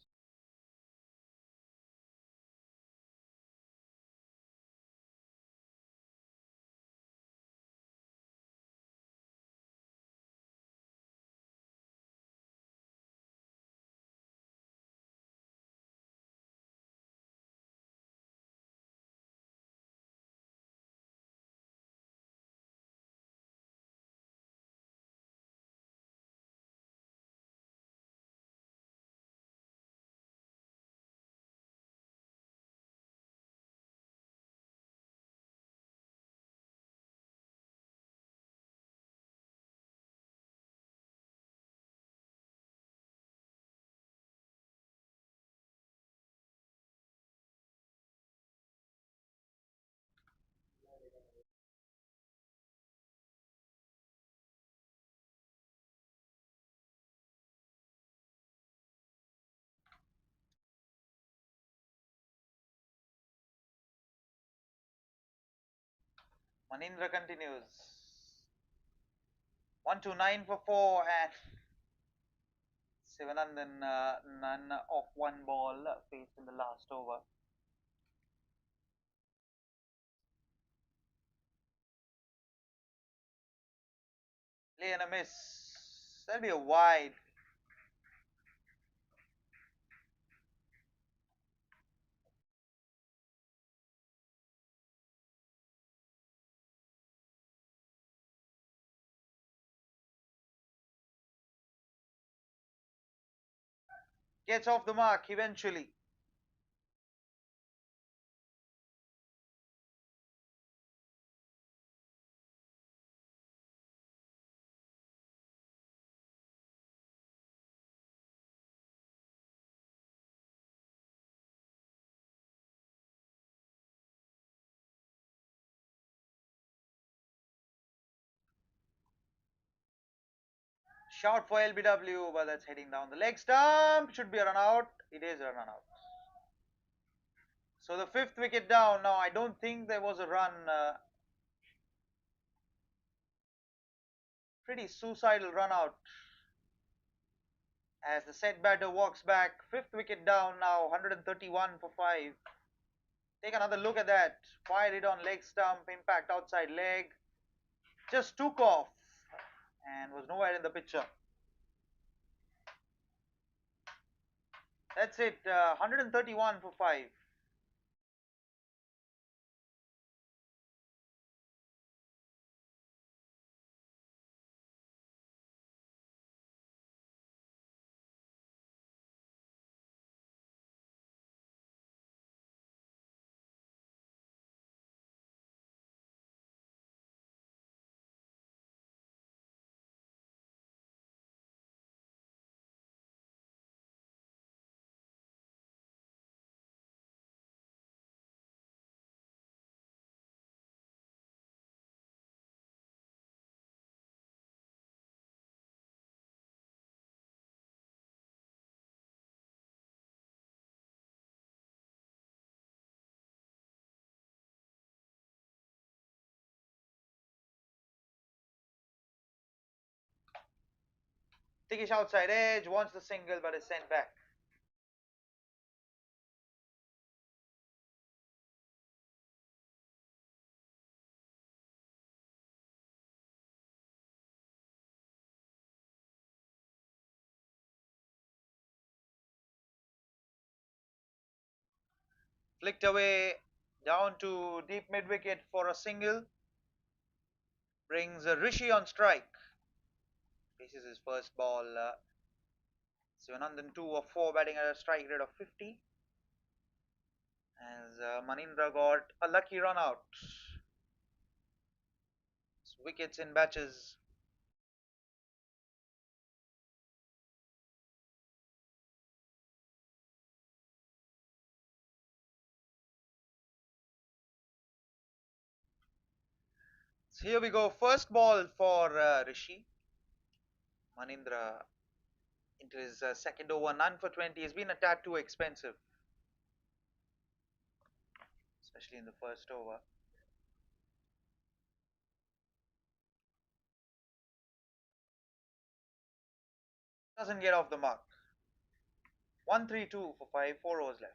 Manindra continues. 129 for 4 and Sivanandan none of one ball faced in the last over. Play and a miss. That'll be a wide. Gets off the mark eventually. Shot for LBW, but that's heading down the leg stump. Should be a run out. It is a run out. So the 5th wicket down. Now I don't think there was a run. Pretty suicidal run out. As the set batter walks back. 5th wicket down now. 131 for 5. Take another look at that. Fired it on leg stump, impact outside leg. Just took off and was nowhere in the picture. That's it. 131 for 5. Tickish outside edge, wants the single but is sent back. Flicked away down to deep mid wicket for a single. Brings Rishi on strike. Faces his first ball. Sivanandan 2 of 4 batting at a strike rate of 50. As Manindra got a lucky run out. Wickets in batches. So here we go. First ball for Rishi. Manindra into his second over, none for 20. Has been a tad too expensive, especially in the first over. Doesn't get off the mark. 1-3-2 for 5, 4 overs left.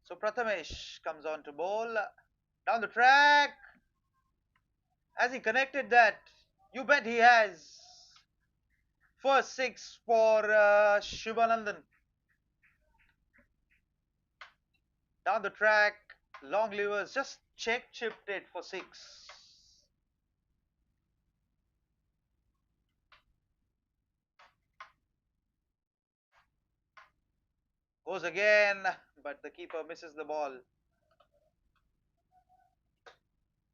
So Prathamesh comes on to bowl. Down the track. Has he connected that? You bet he has. First 6 for Shivanandan. Down the track. Long levers just check chipped it for 6. Goes again, but the keeper misses the ball.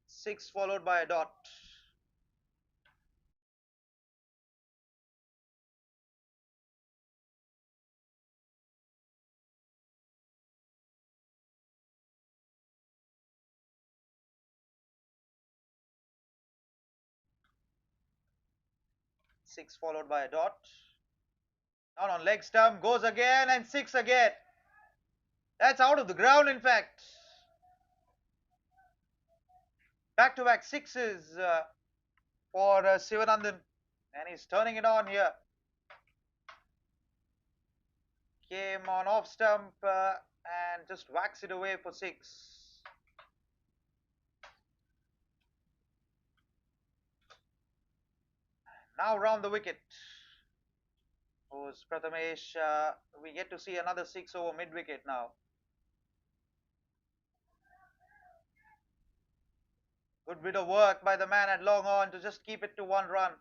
6 followed by a dot. Six followed by a dot. Down on leg stump, goes again and 6 again. That's out of the ground, in fact. Back to back sixes for Sivanandan. And he's turning it on here. Came on off stump and just whacks it away for 6. Now round the wicket. Goes Prathamesh. We get to see another 6 over mid wicket now. Good bit of work by the man at long on to just keep it to 1 run.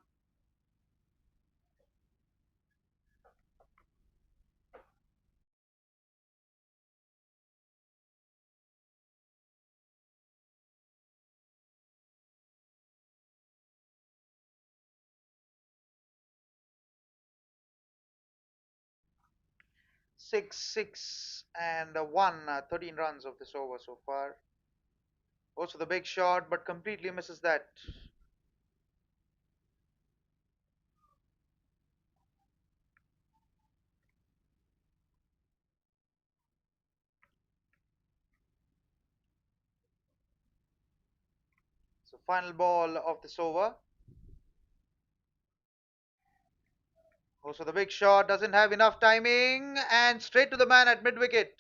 6, 6, and 1, 13 runs of this over so far. Goes for the big shot, but completely misses that. So final ball of this over. Goes for the big shot, doesn't have enough timing, and straight to the man at mid wicket.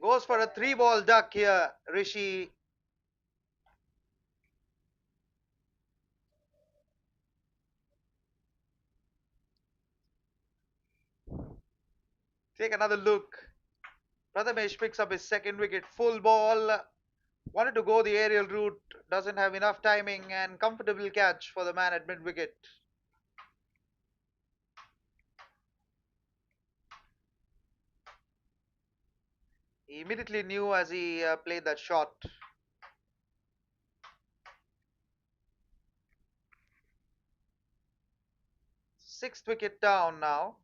Goes for a 3-ball duck here, Rishi. Take another look. Prathamesh picks up his second wicket, full ball. Wanted to go the aerial route, doesn't have enough timing, and comfortable catch for the man at mid wicket. He immediately knew as he played that shot. Sixth wicket down now.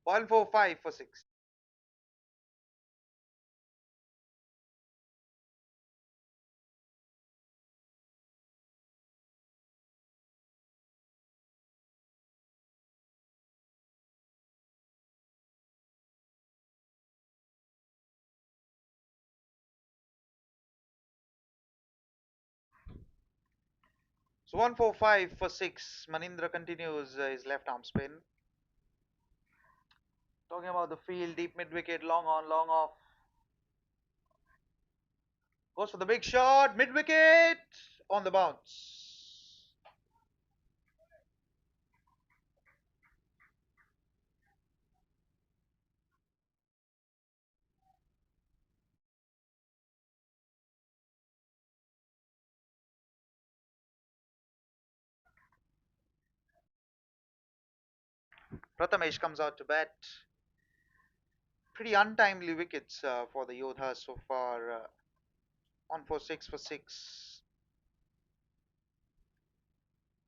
0.45 for 6. So 145 for 6. Manindra continues his left arm spin. Talking about the field, deep mid wicket, long on, long off. Goes for the big shot, mid wicket, on the bounce. Prathamesh comes out to bat. Pretty untimely wickets for the Yodhas so far. 146 for 6.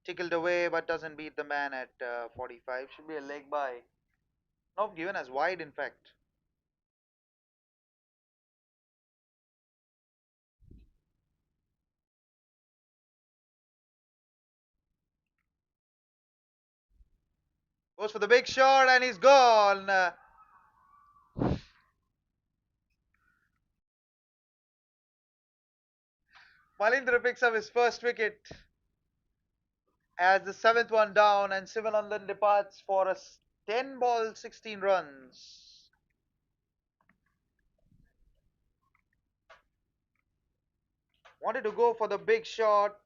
Tickled away but doesn't beat the man at 45. Should be a leg by. Not given as wide, in fact. Goes for the big shot and he's gone. Malindra picks up his first wicket as the seventh one down, and Sivanandan departs for a 10 ball, 16 runs. Wanted to go for the big shot,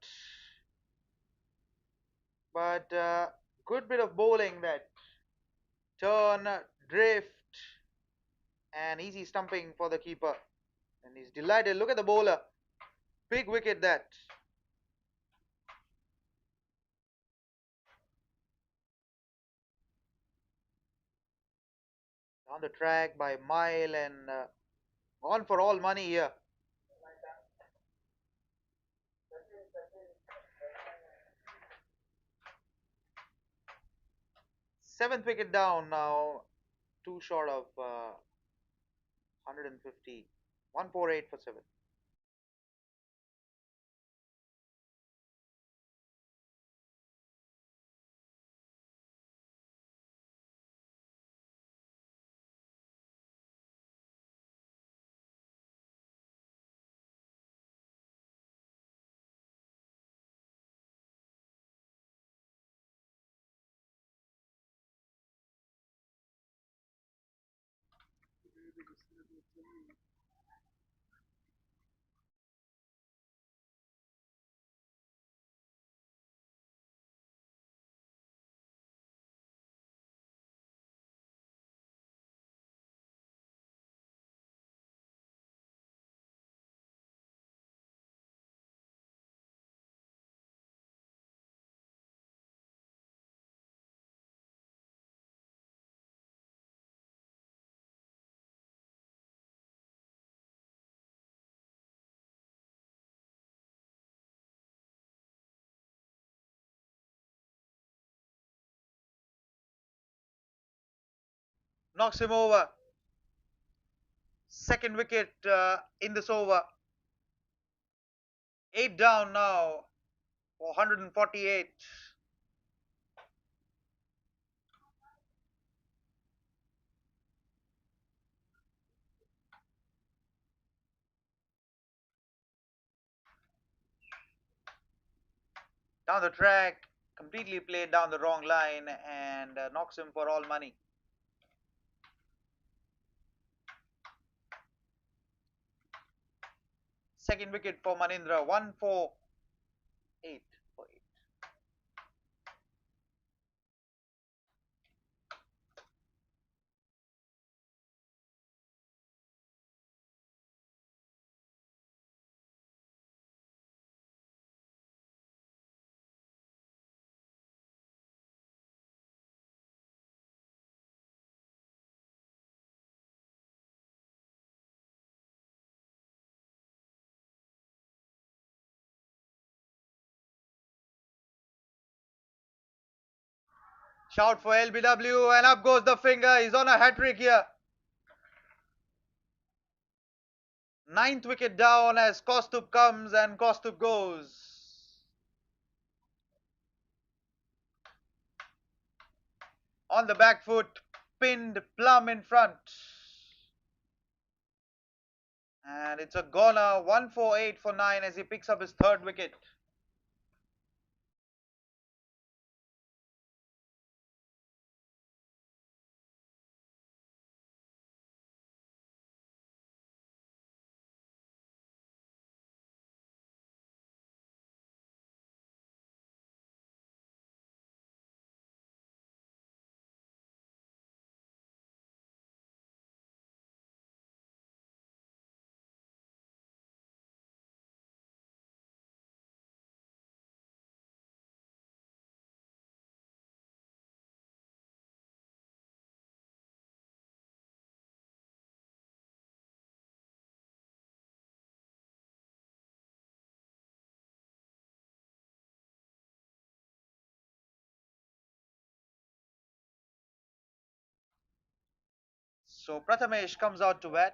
but good bit of bowling that turn, drift, and easy stumping for the keeper. And he's delighted. Look at the bowler. Big wicket that. Down the track by a mile and gone for all money here. Seventh wicket down now. Too short of 150. 148 for 7. knocks him over. Second wicket in this over. 8 down now for 148. Down the track, completely played down the wrong line and knocks him for all money. Second wicket for Manindra, 148 for 8. Shout for LBW and up goes the finger. He's on a hat-trick here. Ninth wicket down as Kostup comes and Kostup goes. On the back foot, pinned plumb in front. And it's a goner, 148 for 9 as he picks up his third wicket. So Prathamesh comes out to bat.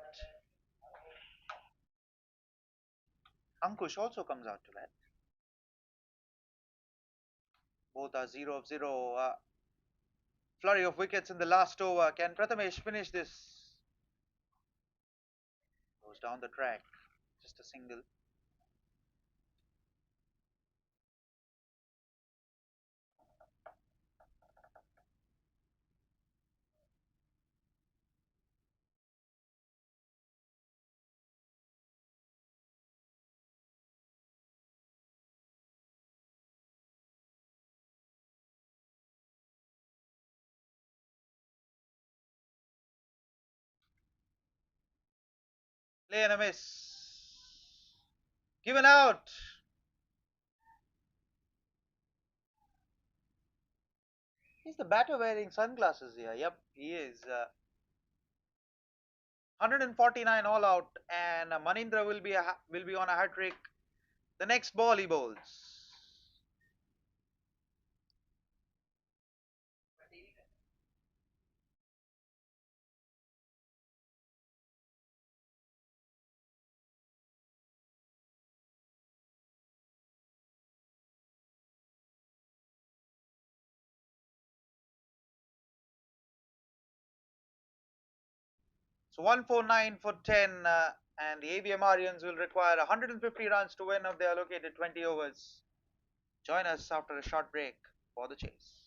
Ankush also comes out to bat. Both are 0 of 0. Flurry of wickets in the last over. Can Prathamesh finish this? Goes down the track. Just a single. Play and a miss. Given out. Is the batter wearing sunglasses here? Yep, he is. 149 all out, and Manindra will be on a hat trick. The next ball he bowls. So 149 for 10, and the AVM Aryans will require 150 runs to win of the allocated 20 overs. Join us after a short break for the chase.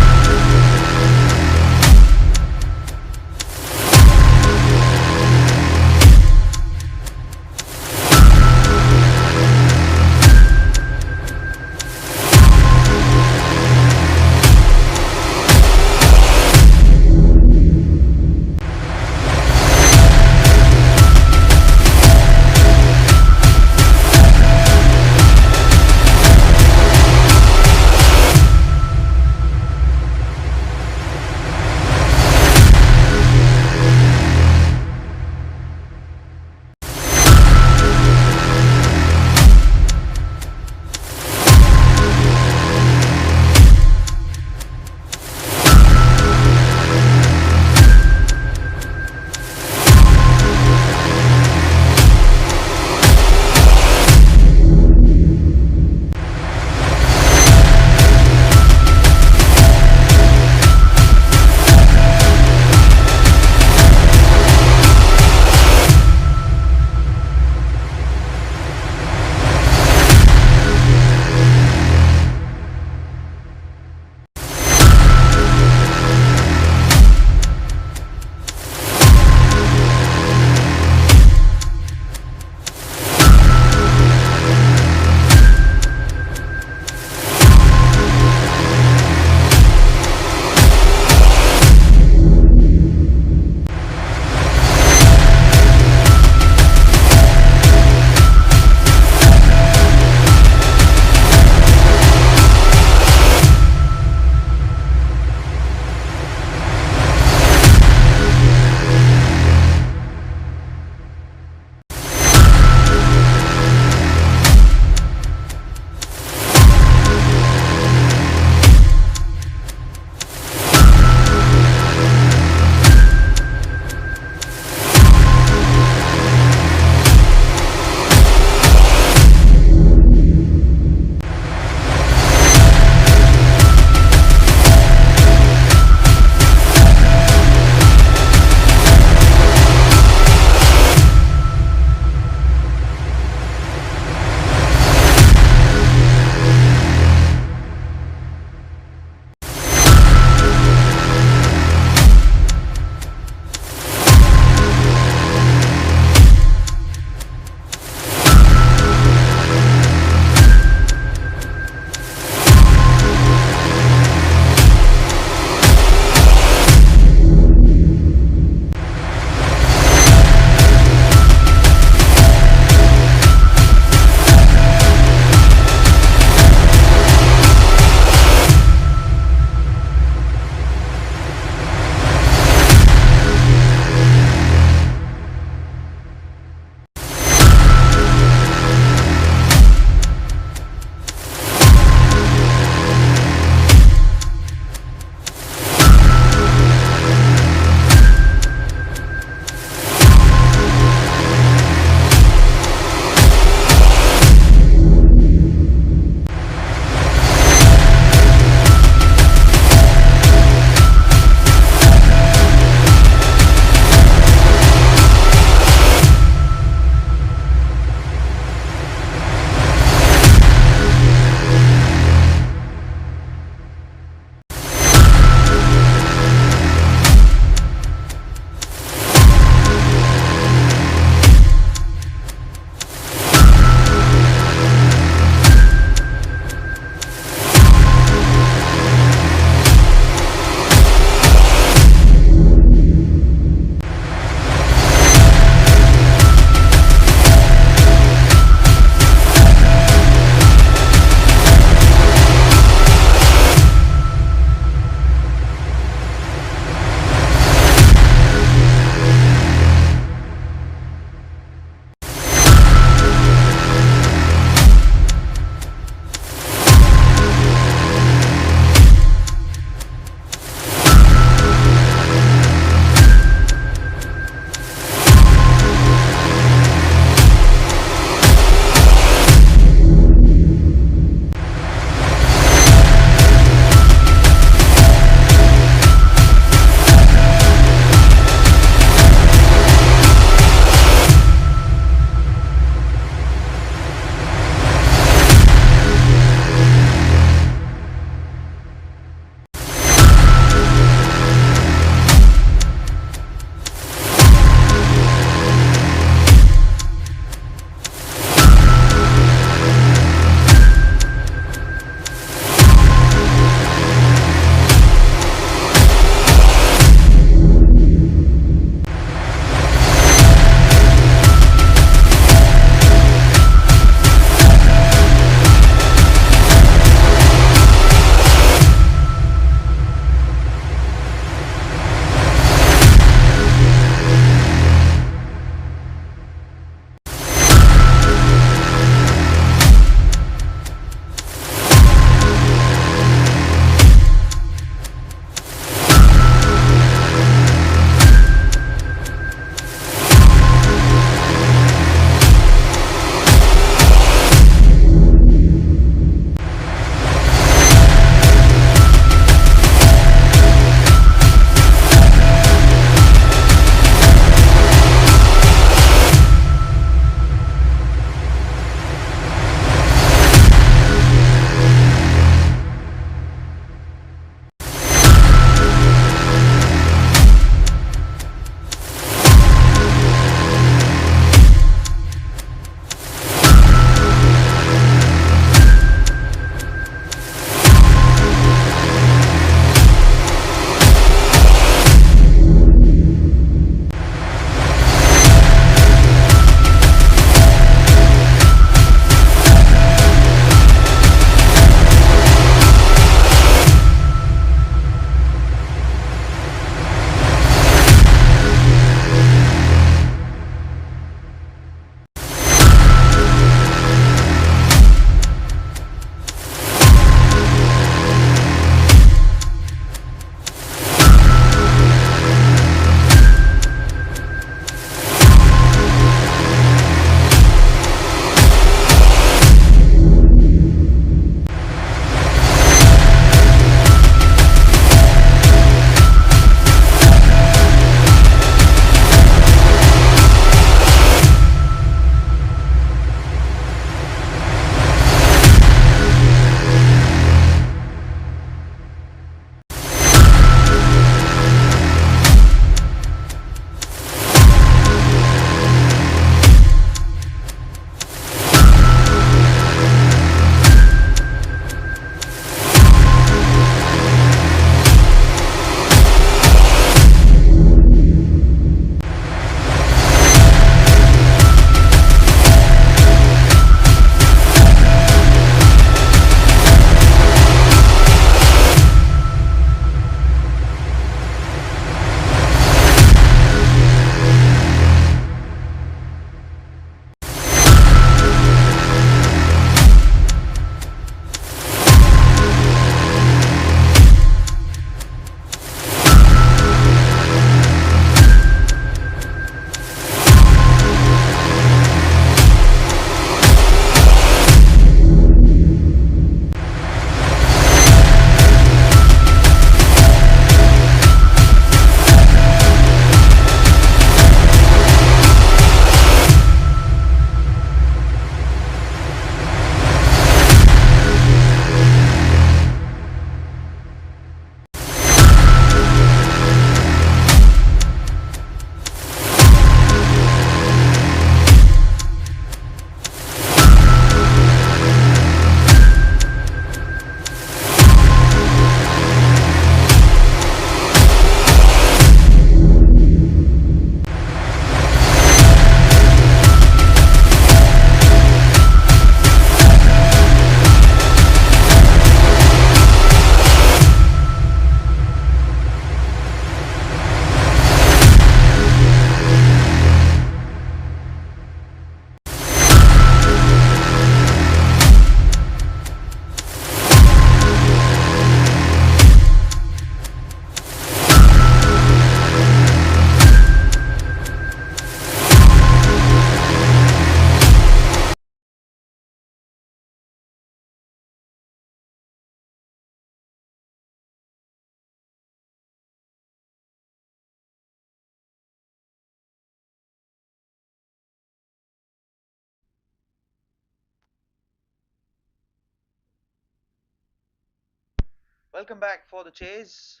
Welcome back for the chase.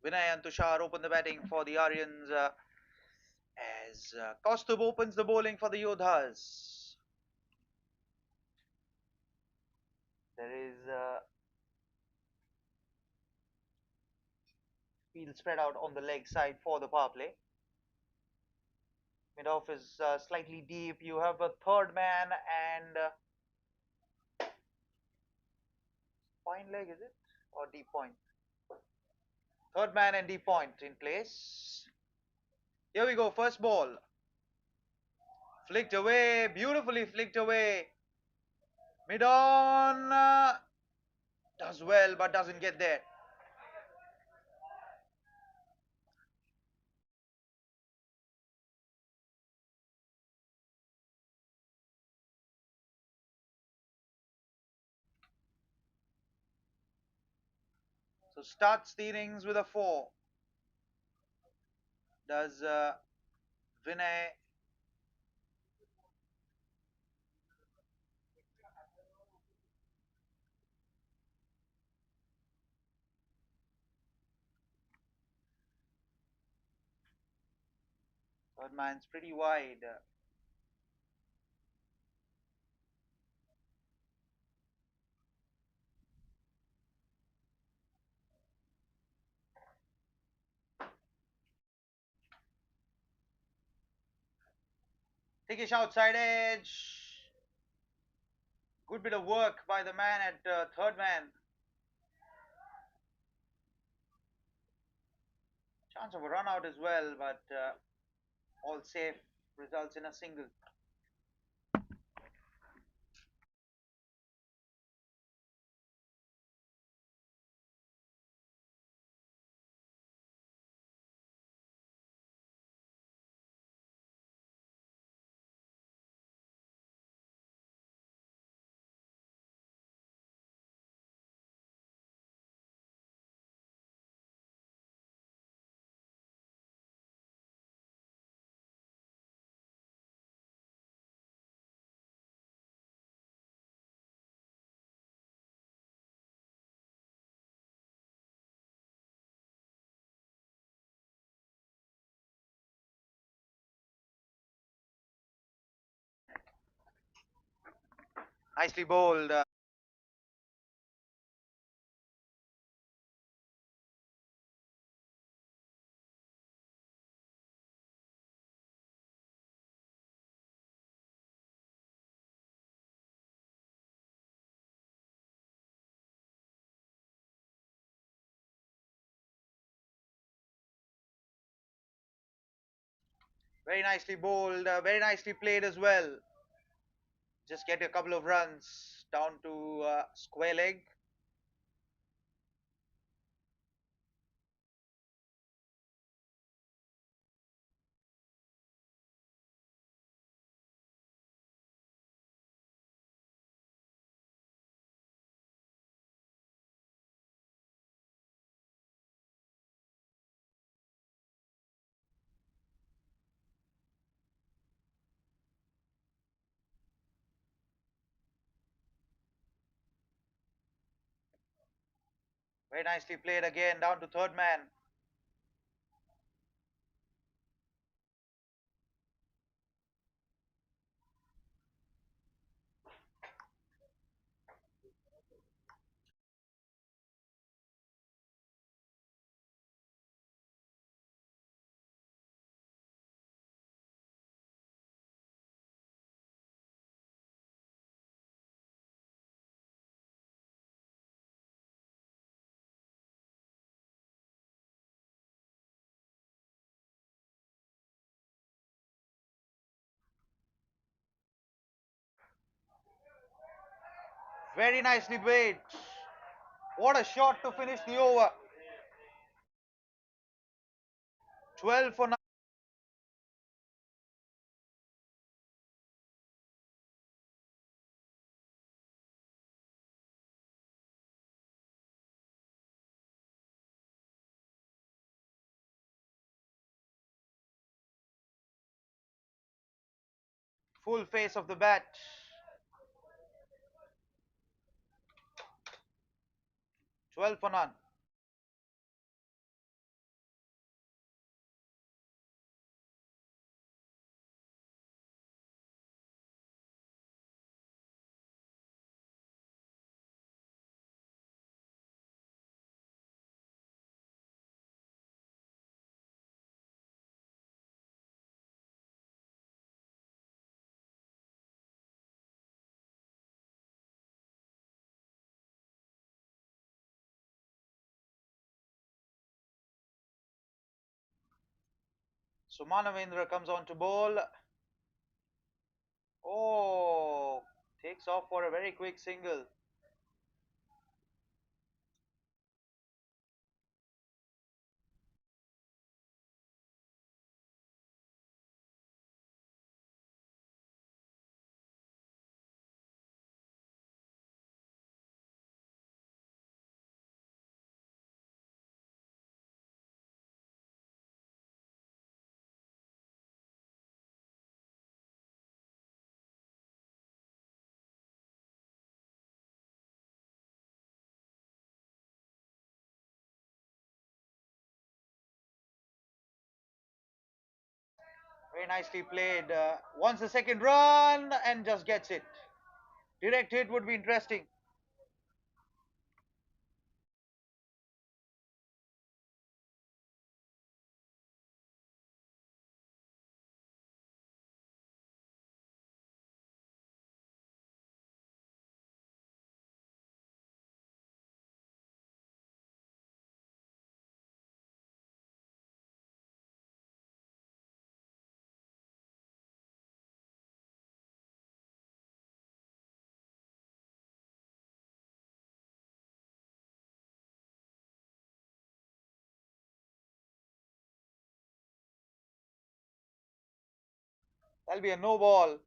Vinay and Tushar open the batting for the Aryans as Kostub opens the bowling for the Yodhas. There is field spread out on the leg side for the power play. Mid off is slightly deep. You have a third man and fine leg, is it? Or deep point? Third man and deep point in place. Here we go. First ball. Flicked away. Beautifully flicked away. Mid on. Does well but doesn't get there. So starts the innings with a 4. Does Vinay. Third man's pretty wide. Thickish outside edge. Good bit of work by the man at third man. Chance of a run out as well, but all safe. Results in a single. Nicely bowled. Very nicely bowled. Very nicely played as well. Just get a couple of runs down to square leg. Very nicely played again down to third man. Very nicely played. What a shot to finish the over. 12 for 9. Full face of the bat. 12 for none. So Manavendra comes on to bowl. Oh, takes off for a very quick single. Very nicely played. Wants the second run and just gets it. Direct hit would be interesting. That'll be a no ball.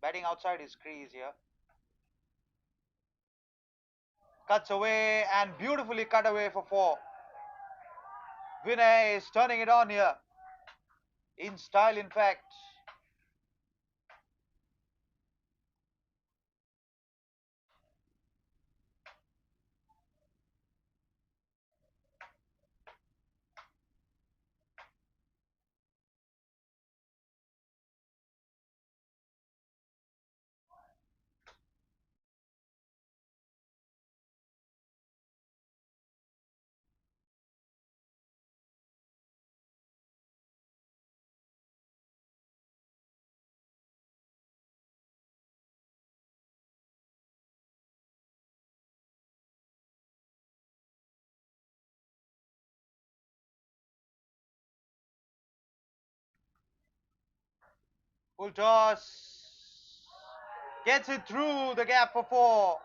Batting outside his crease here. Cuts away and beautifully cut away for four. Vinay is turning it on here. In style, in fact. Full toss. Gets it through the gap for four.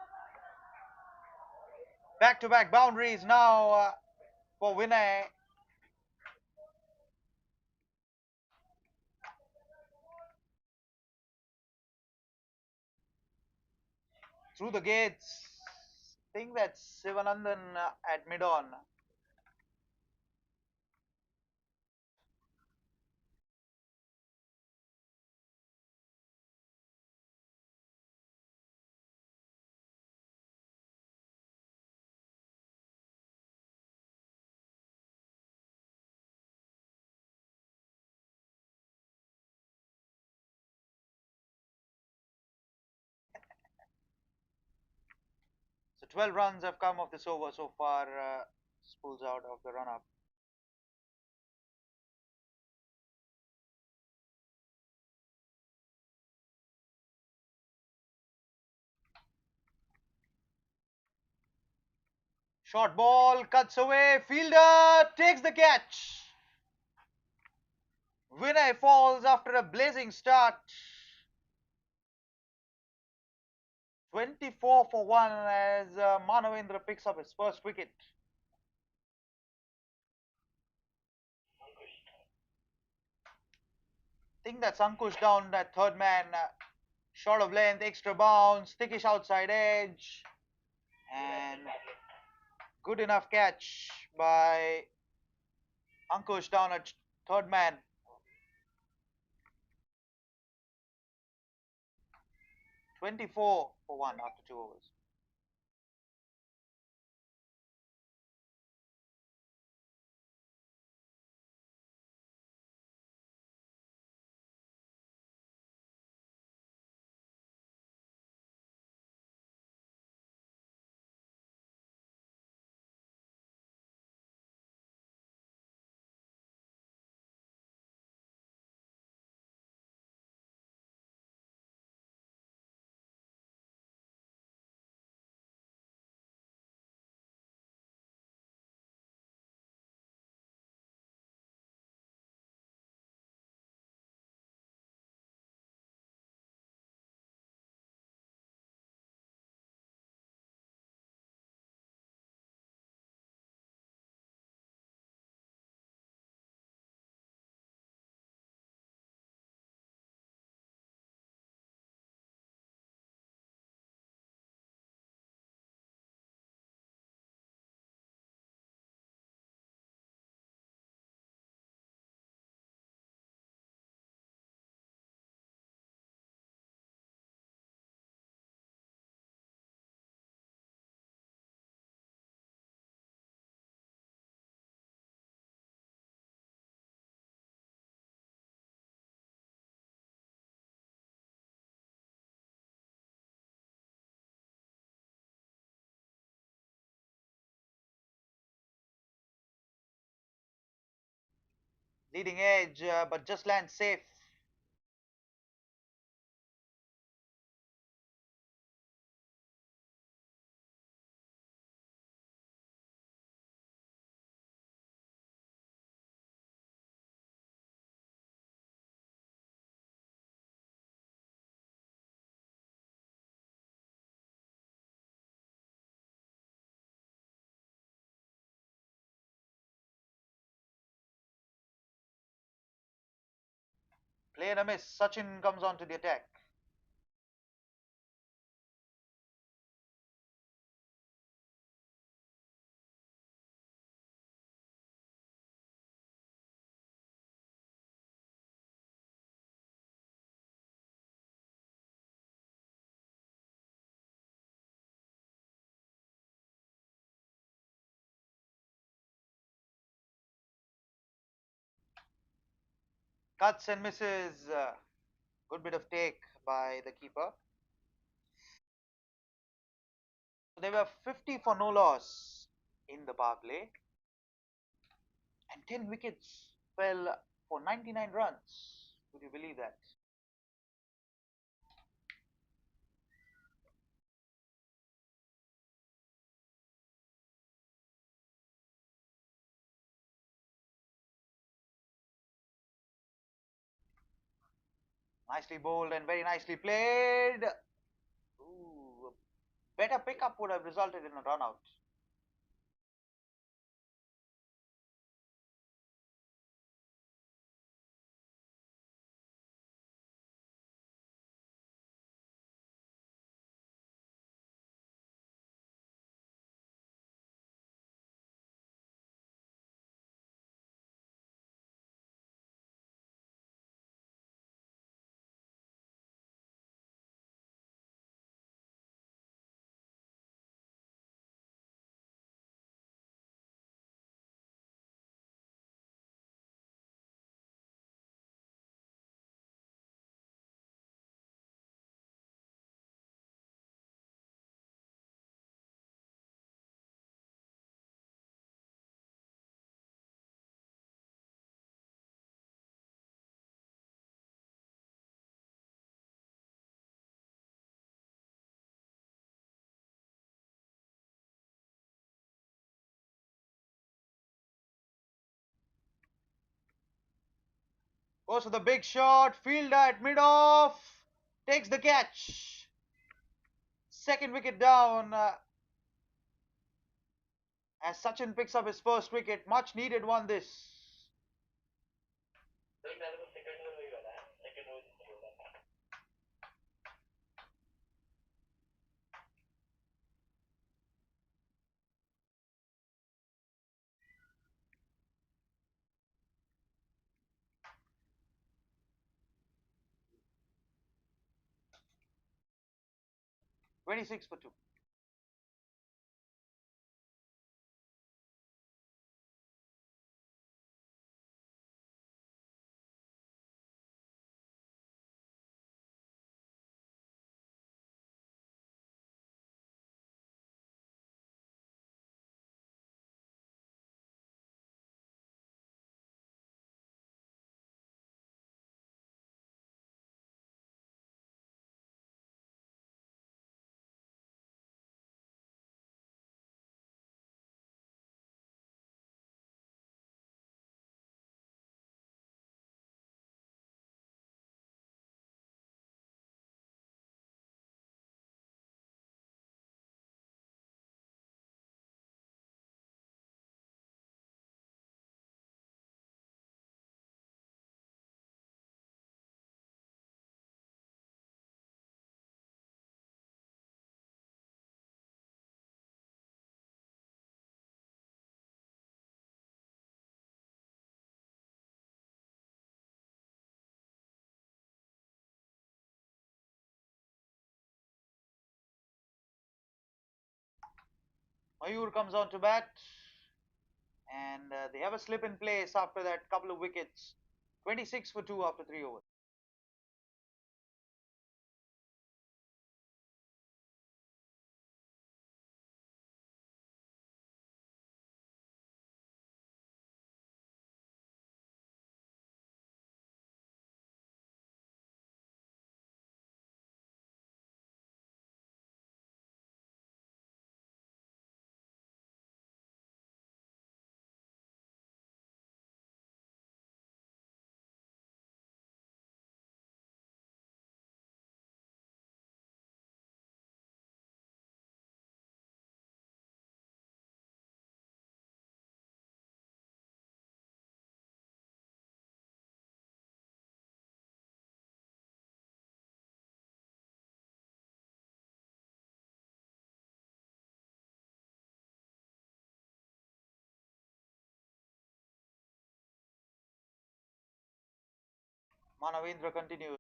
Back to back boundaries now for Vinay. Through the gates. Think that's Sivanandan at mid on. 12 runs have come off this over so far. Pulls out of the run up. Short ball cuts away. Fielder takes the catch. Vinay falls after a blazing start. 24 for 1 as Manavendra picks up his first wicket. Think that's Ankush down that third man. Short of length, extra bounce, thickish outside edge, and good enough catch by Ankush down at third man. 24 for 1 after 2 overs. Leading edge, but just lands safe. Play and a miss. Sachin comes on to the attack. Cuts and misses. Good bit of take by the keeper. So they were 50 for no loss in the power play, and 10 wickets fell for 99 runs. Would you believe that? Nicely bowled and very nicely played. Ooh, a better pickup would have resulted in a run out. Goes for the big shot. Fielder at mid-off. Takes the catch. Second wicket down. As Sachin picks up his first wicket. Much needed one this. 26 for 2. Mayur comes on to bat. And they have a slip in place after that couple of wickets. 26 for 2 after 3 overs. Manavendra continues.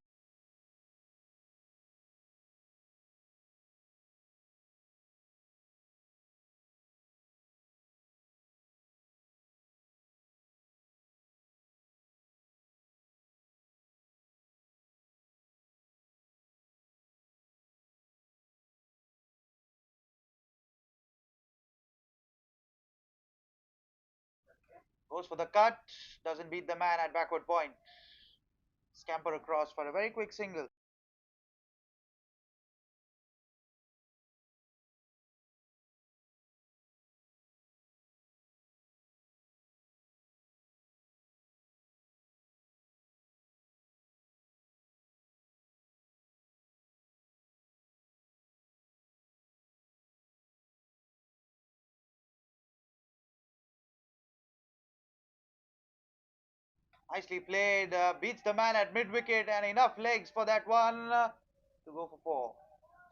Goes for the cut. Doesn't beat the man at backward point. Scamper across for a very quick single. Nicely played. Beats the man at mid wicket and enough legs for that one to go for 4.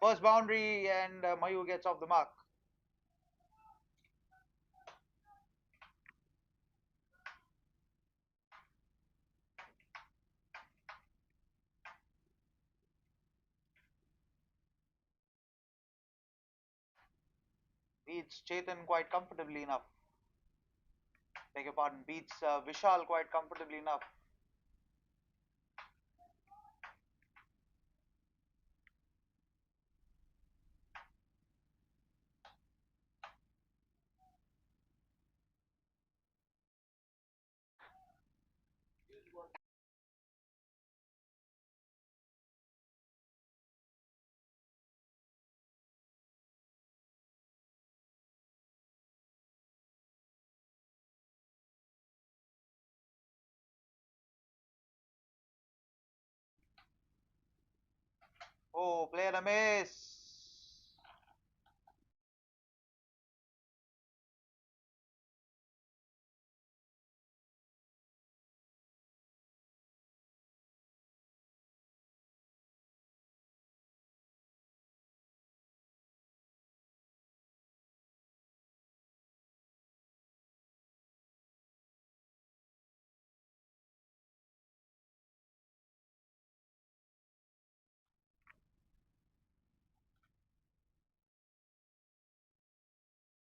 First boundary and Mayur gets off the mark. Beats Chetan quite comfortably enough. Beg your pardon. Beats Vishal quite comfortably enough. Oh, player a miss.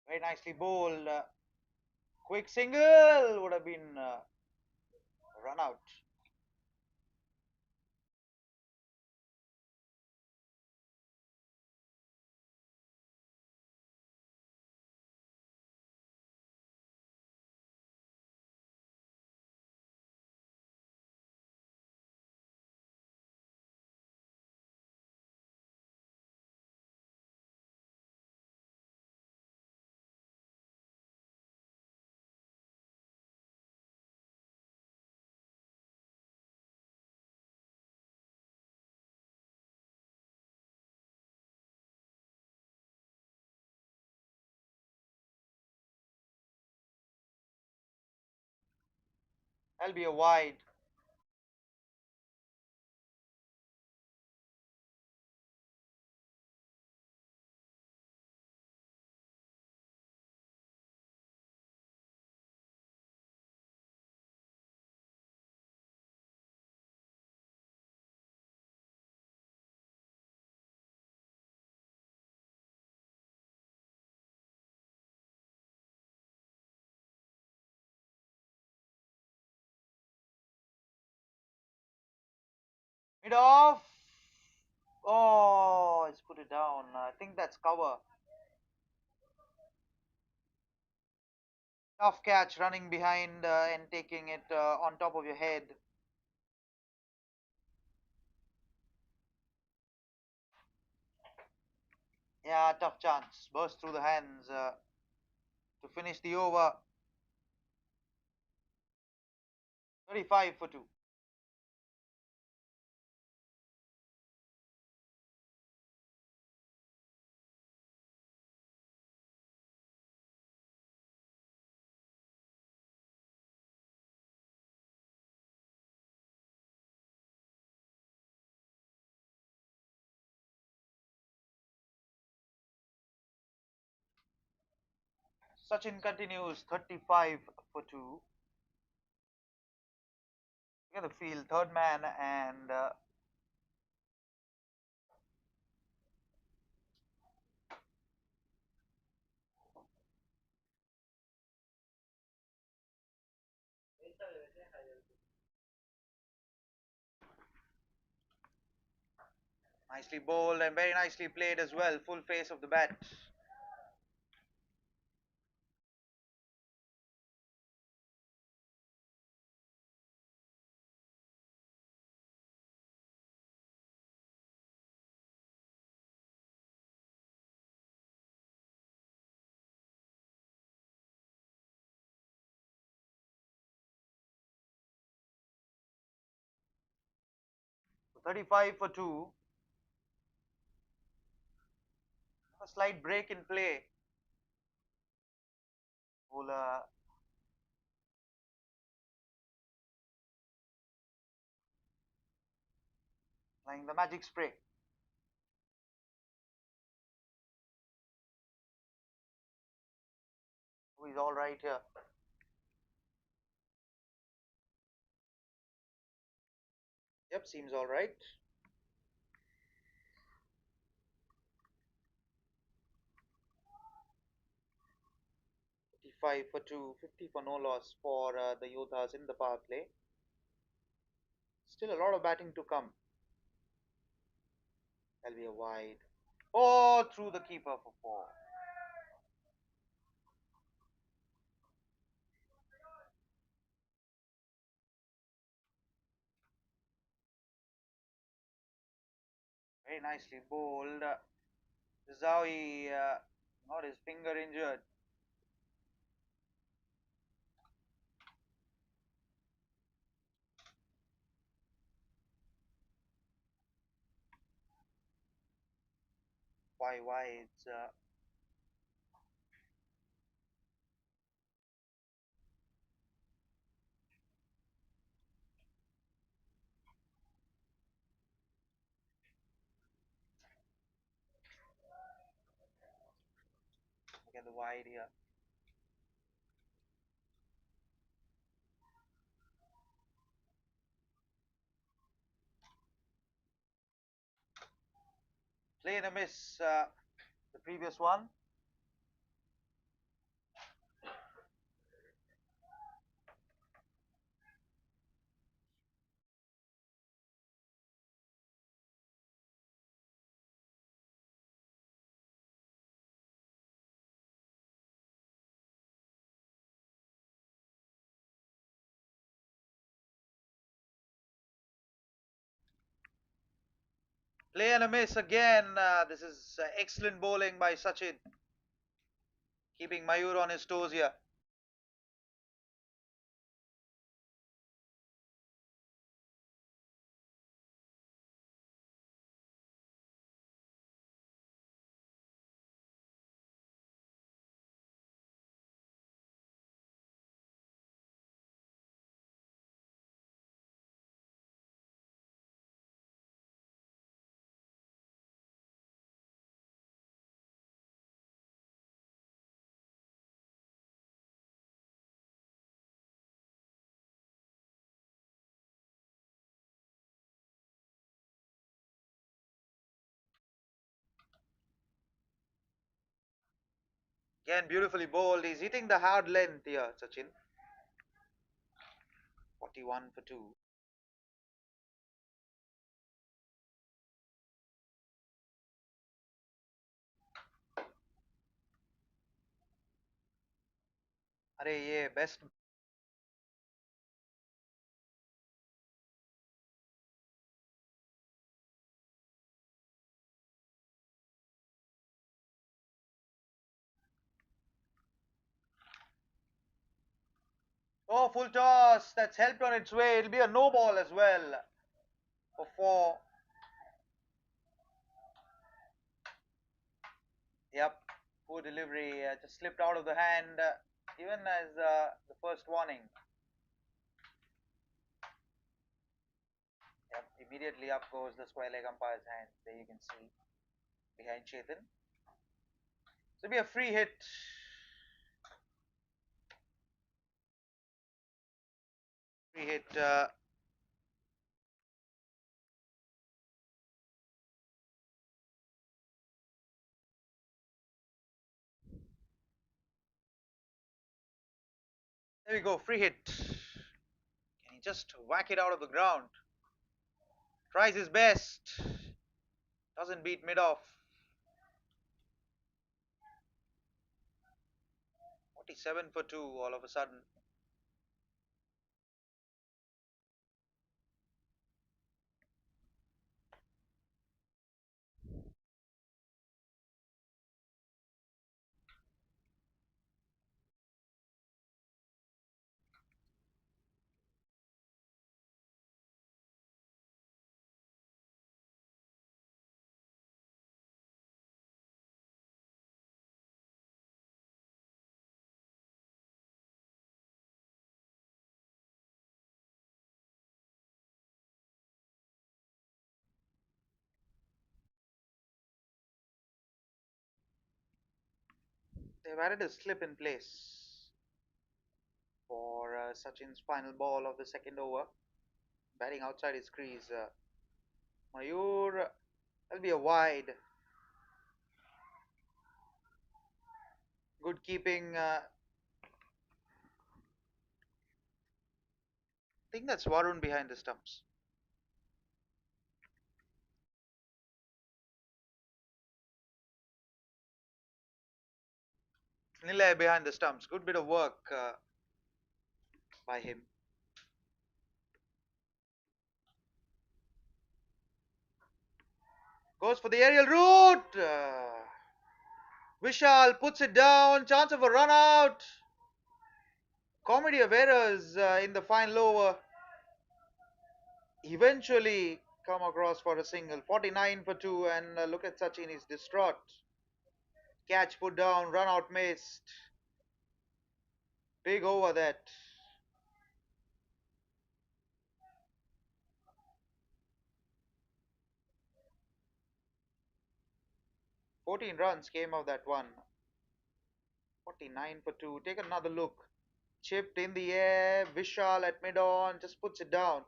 Very nicely bowled. Quick single would have been run out. That'll be a wide. Mid off. Oh, it's put it down. I think that's cover. Tough catch running behind and taking it on top of your head. Yeah, tough chance. Burst through the hands to finish the over. 35 for 2. 'Sachin continues 35 for 2. Look at the field, third man, and nicely bowled and very nicely played as well. Full face of the bat. So 35 for 2. A slight break in play. Bowler playing the magic spray. Oh, he's all right here. Yep, seems all right. 55 for 2, 50 for no loss for the Yoddhas in the power play. Still a lot of batting to come. That'll be a wide. Oh, through the keeper for 4. Very nicely bowled. This is how he got his finger injured. Why? It's Look at the wide here. Play and a miss. The previous one. Play and a miss again. This is excellent bowling by Sachin, keeping Mayur on his toes here. Again, beautifully bowled. He's hitting the hard length here, Sachin. 41 for 2. Arey, yeah, best. Oh, full toss. That's helped on its way. It'll be a no ball as well for 4. Yep. Poor delivery. Just slipped out of the hand, even as the first warning. Yep. Immediately up goes the square leg umpire's hand. There you can see behind Chetan. So it'll be a free hit. Free hit. There we go. Free hit. Can he just whack it out of the ground? Tries his best. Doesn't beat mid off. 47 for 2 all of a sudden. They've added a slip in place for Sachin's final ball of the second over. Batting outside his crease. Mayur, that'll be a wide. Good keeping. I think that's Varun behind the stumps. Nilay behind the stumps. Good bit of work by him. Goes for the aerial route. Vishal puts it down. Chance of a run out. Comedy of errors in the final over. Eventually come across for a single. 49 for 2, and look at Sachin, he's distraught. Catch put down, run out missed. Big over that. 14 runs came of that one. 49 for 2. Take another look. Chipped in the air. Vishal at mid on just puts it down.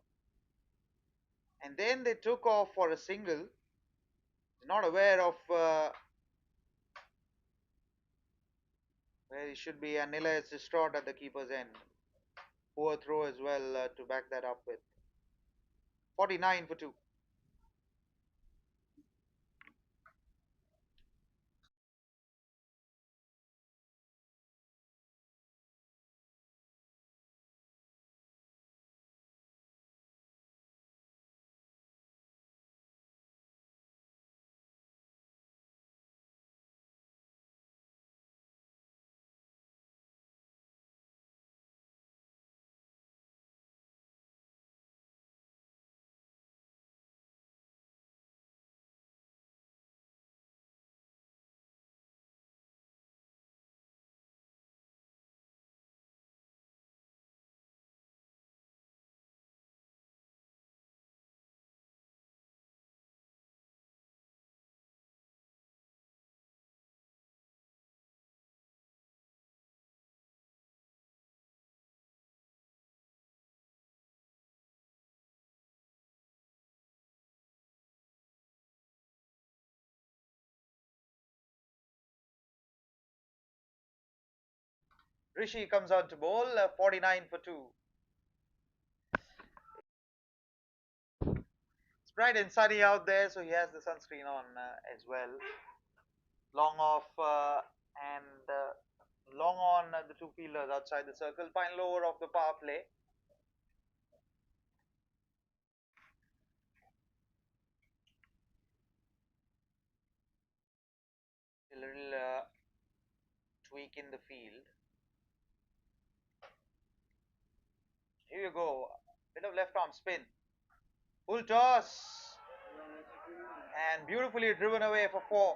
And then they took off for a single. Not aware of where he should be. And Nila is distraught at the keeper's end. Poor throw as well to back that up with. 49 for 2. Rishi comes out to bowl. 49 for 2. It's bright and sunny out there, so he has the sunscreen on as well. Long off and long on the two fielders outside the circle. Final over of the power play. A little tweak in the field. Here you go. Bit of left arm spin. Full toss. And beautifully driven away for 4.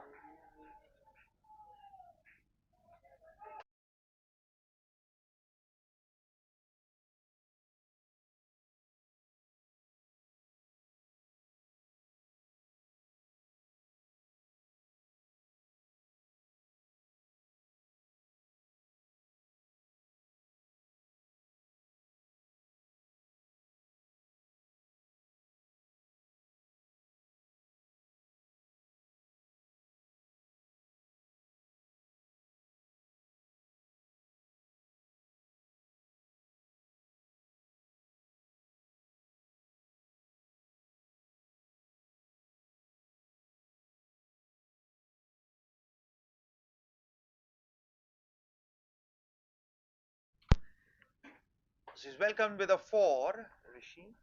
She's welcomed with a 4. Rishi.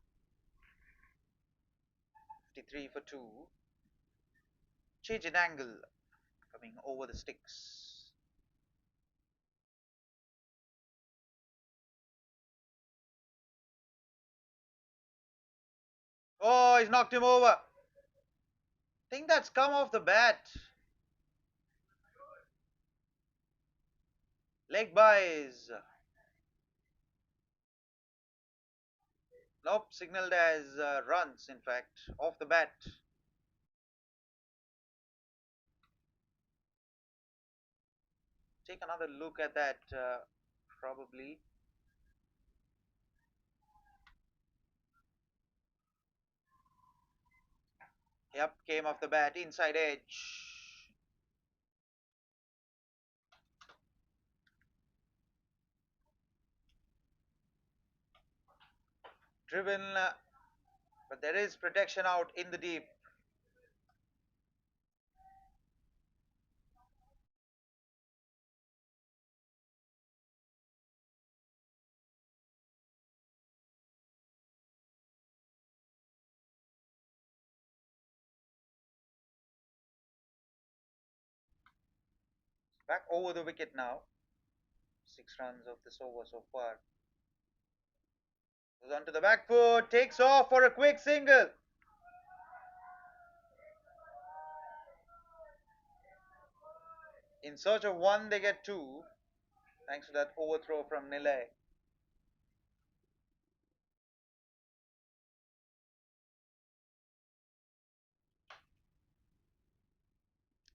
53 for 2. Change in angle. Coming over the sticks. Oh, he's knocked him over. Think that's come off the bat. Leg buys. Nope, signaled as runs, in fact, off the bat. Take another look at that, probably. Yep, came off the bat, inside edge. Driven, but there is protection out in the deep. Back over the wicket now. 6 runs of this over so far. Goes onto the back foot, takes off for a quick single. In search of one, they get two, thanks to that overthrow from Nile.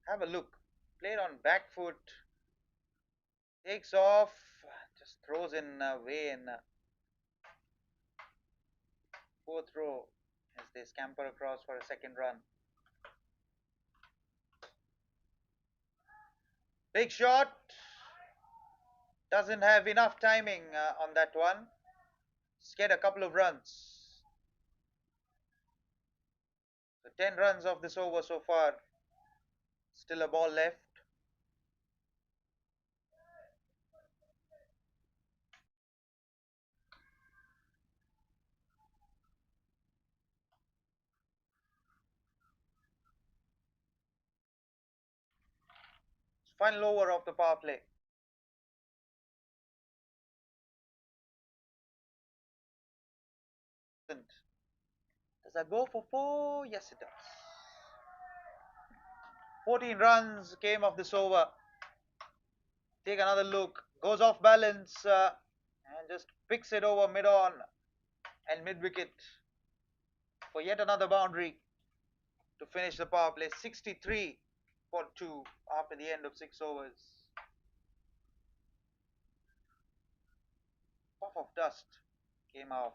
Have a look. Played on back foot, takes off, just throws in way in fourth row as they scamper across for a second run. Big shot, doesn't have enough timing on that one. Just get a couple of runs. So 10 runs off this over so far. Still a ball left. Final over of the power play. Does that go for four? Yes, it does. 14 runs came off this over. Take another look. Goes off balance and just picks it over mid on and mid wicket for yet another boundary to finish the power play. 63 for 2 after the end of 6 overs. Puff of dust came off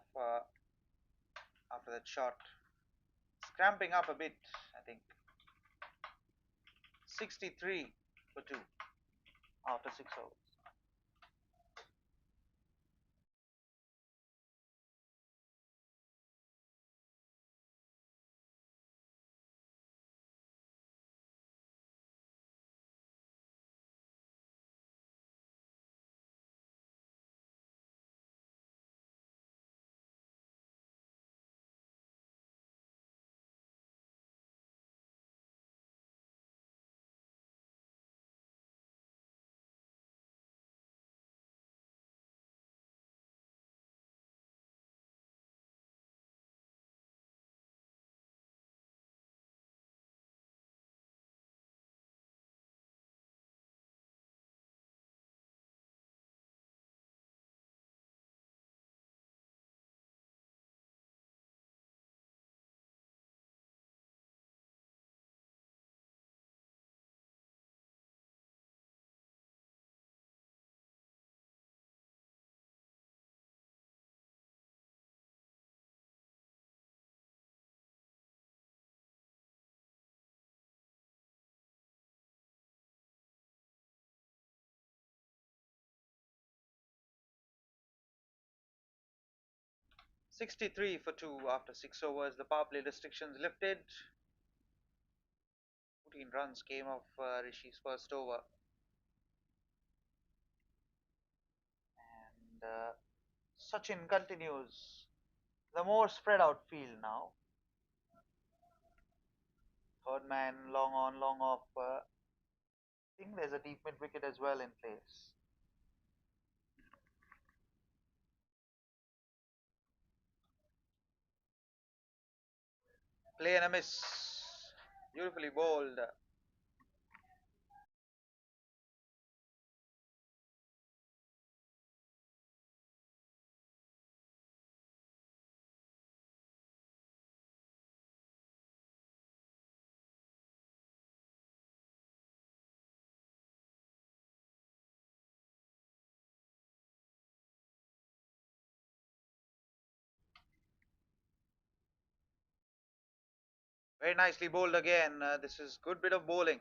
after that shot. It's cramping up a bit, I think. 63 for 2 after 6 overs. "63 for 2 after 6 overs. The power play restrictions lifted. 14 runs came off Rishi's first over. And Sachin continues the more spread out field now. Third man, long on, long off. I think there's a deep mid wicket as well in place. Play and a miss. Beautifully bowled. Very nicely bowled again. This is good bit of bowling.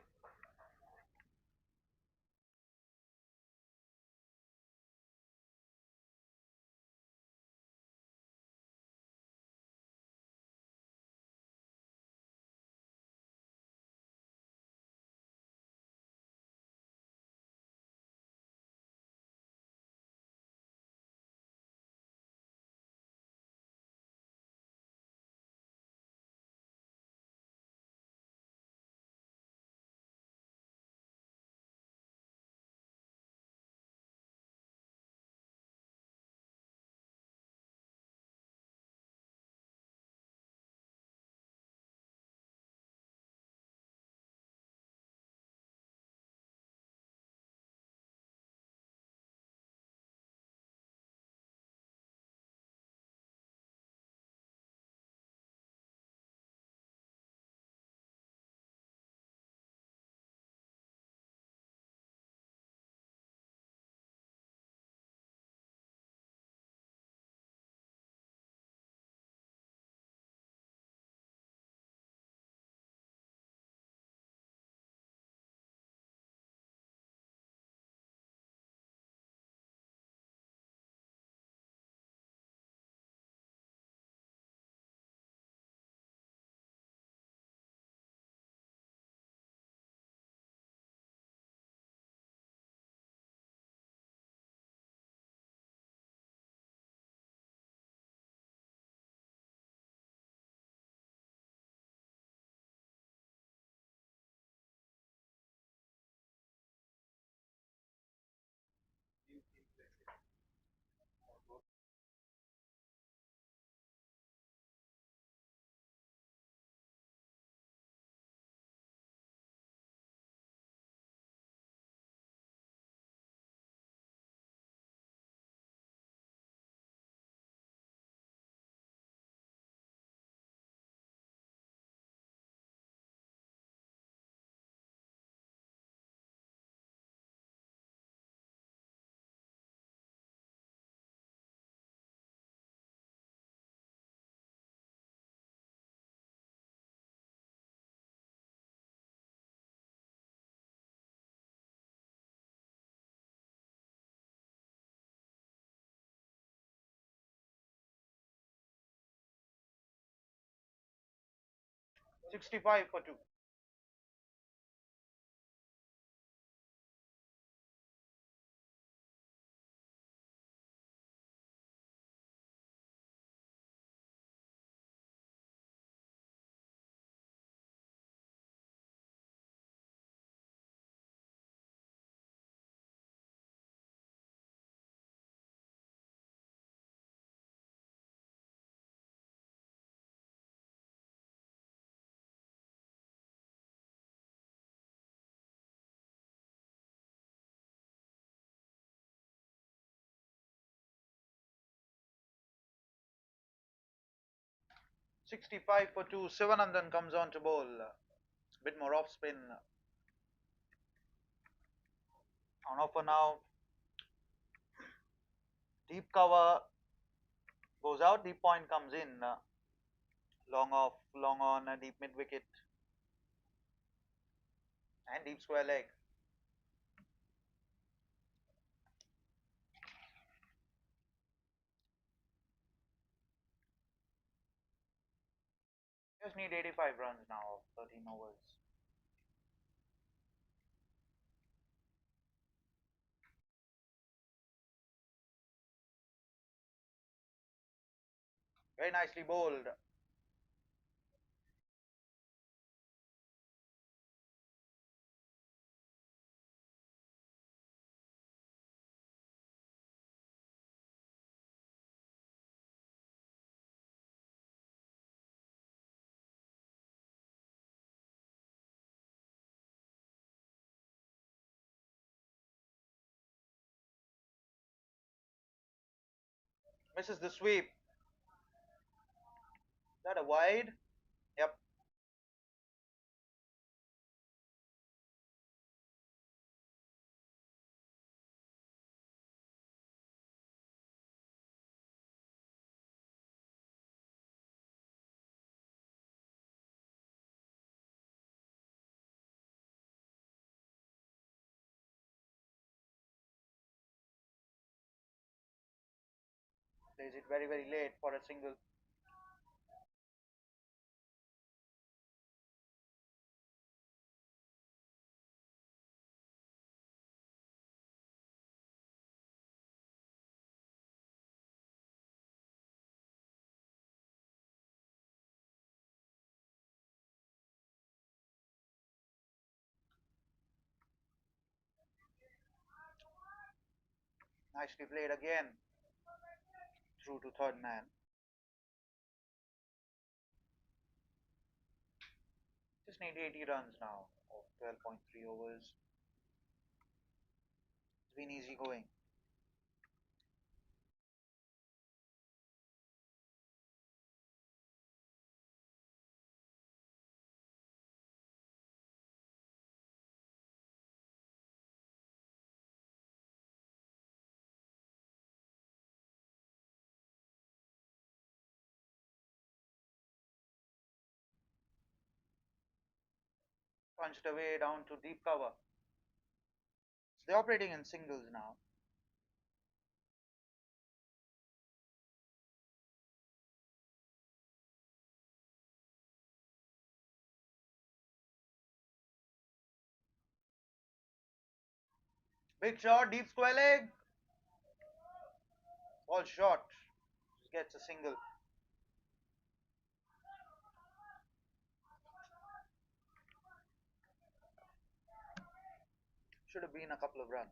65 for 2. Sixty-five for 2. Sivanandan comes on to bowl. Bit more off spin. On offer now. Deep cover goes out. Deep point comes in. Long off, long on, deep mid wicket. And deep square leg. Just need 85 runs now of 13 overs. Very nicely bowled. Misses the sweep. Is that a wide? Yep. Plays it very, very late for a single. Nicely played again. Through to third man. Just need 80 runs now of 12.3 overs. It's been easy going. Punched away down to deep cover. So they're operating in singles now. Big shot, deep square leg. All short. Just gets a single. Should have been a couple of runs.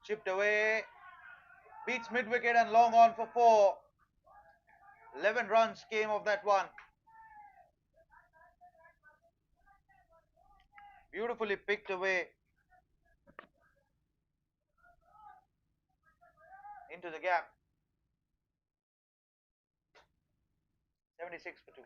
Chipped away. Beats mid wicket and long on for 4. 11 runs came of that one. Beautifully picked away into the gap. 76 for 2.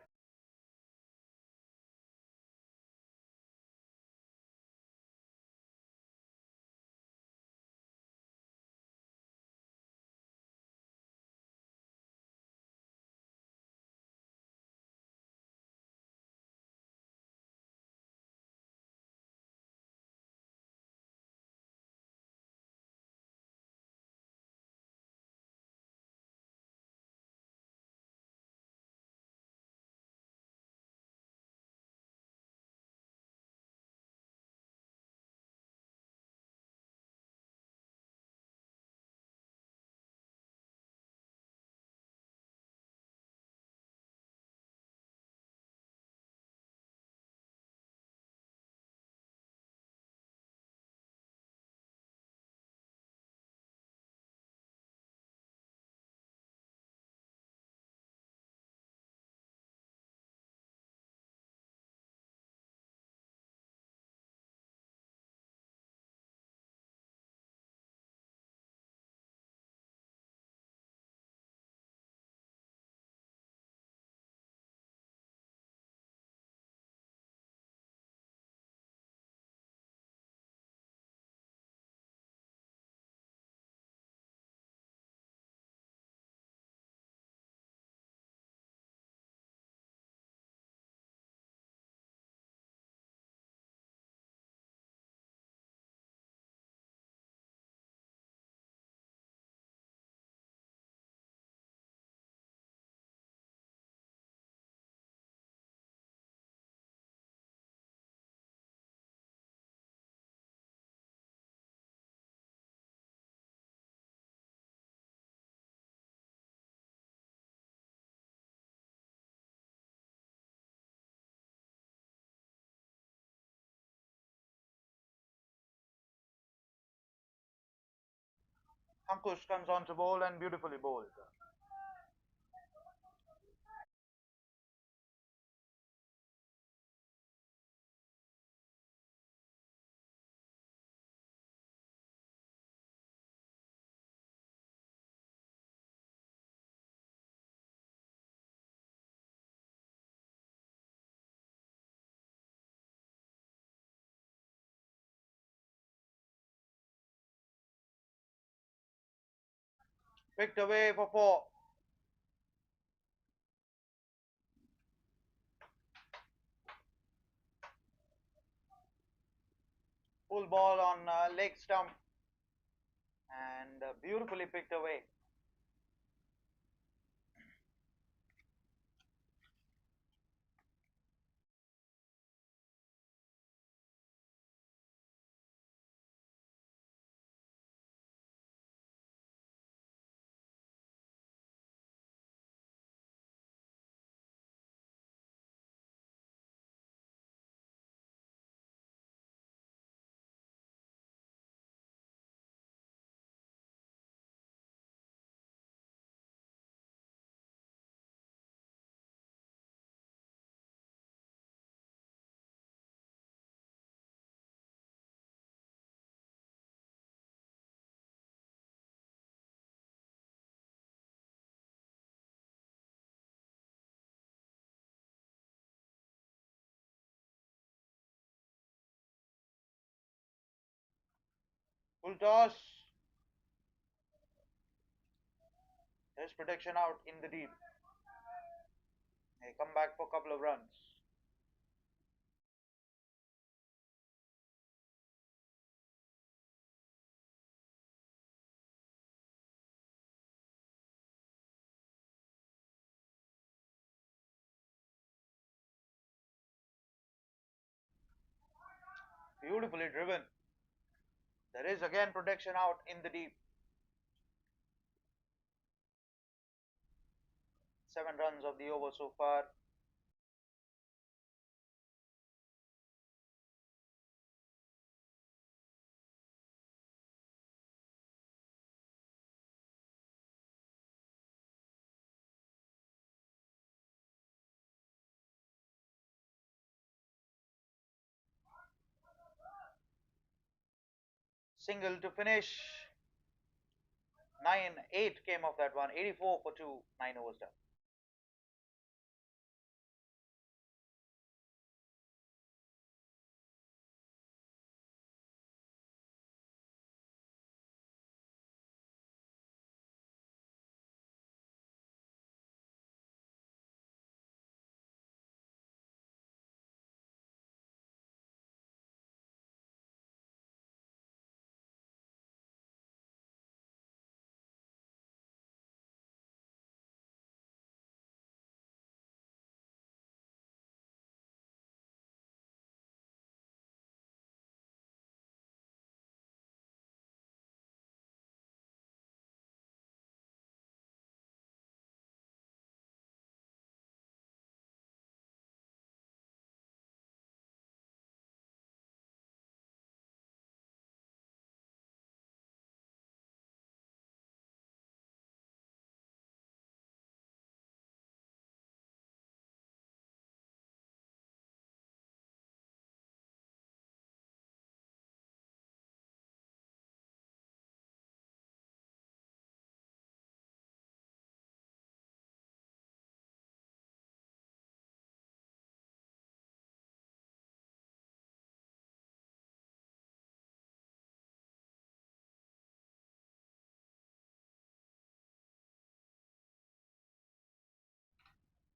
Ankush comes on to bowl and beautifully bowled. Picked away for four. Full ball on leg stump and beautifully picked away. Full toss. There's protection out in the deep. They come back for a couple of runs. Beautifully driven. There is again protection out in the deep. 7 runs of the over so far. Single to finish. 9-8 came off that one. 84 for 2. 9 overs done.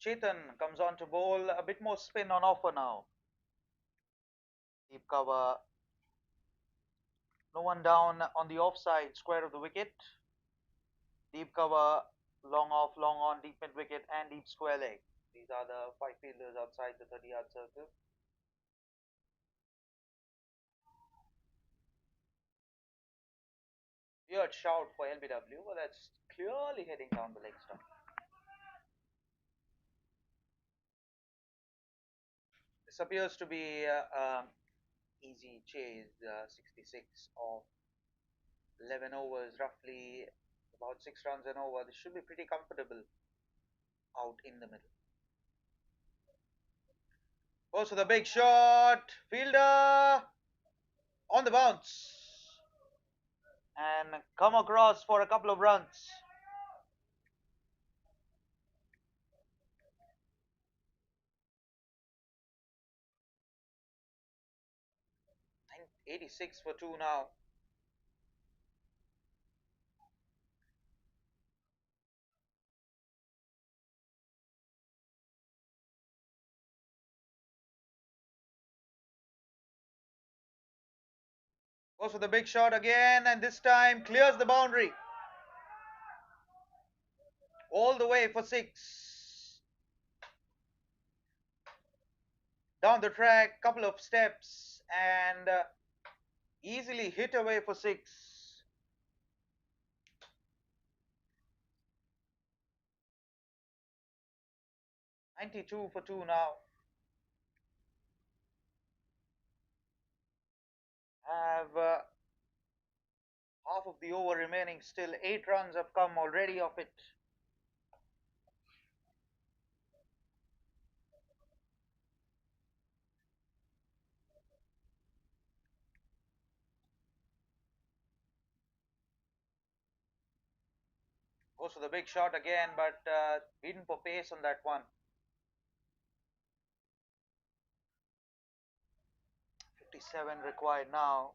Chetan comes on to bowl. A bit more spin on offer now. Deep cover. No one down on the offside square of the wicket. Deep cover, long off, long on, deep mid wicket, and deep square leg. These are the five fielders outside the 30-yard circle. Weird shout for LBW, but that's clearly heading down the leg stump. This appears to be easy chase, 66 of 11 overs, roughly about 6 runs an over. This should be pretty comfortable out in the middle. Goes for the big shot. Fielder on the bounce. And come across for a couple of runs. 86 for 2 now. Goes for the big shot again, and this time clears the boundary. All the way for 6. Down the track, couple of steps, and easily hit away for 6. 92 for 2 now. Have half of the over remaining still. 8 runs have come already off it. Goes for the big shot again, but beaten for pace on that one. 57 required now.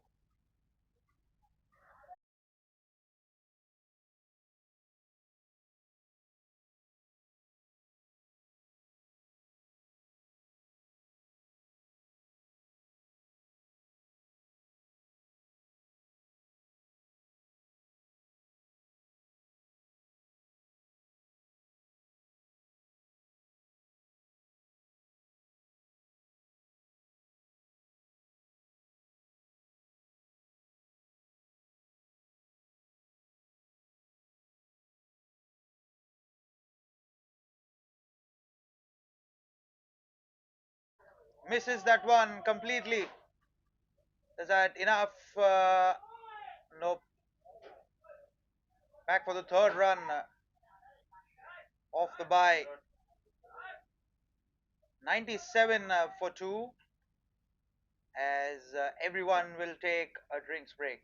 Misses that one completely. Is that enough? Nope. Back for the third run off the bye. 97 for 2, as everyone will take a drinks break.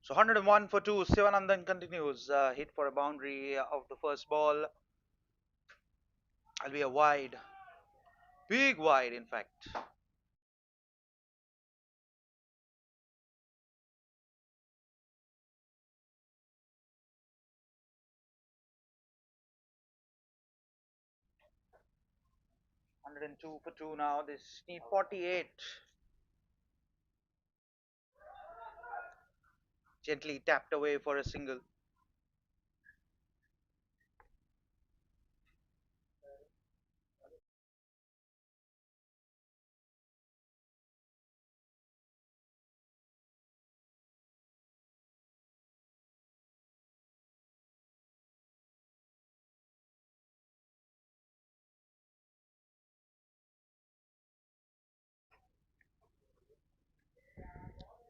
So 101 for 2. Sivanandan continues. Hit for a boundary of the first ball. I'll be a wide. Big wide, in fact. 102 for 2 now. This need 48. Gently tapped away for a single.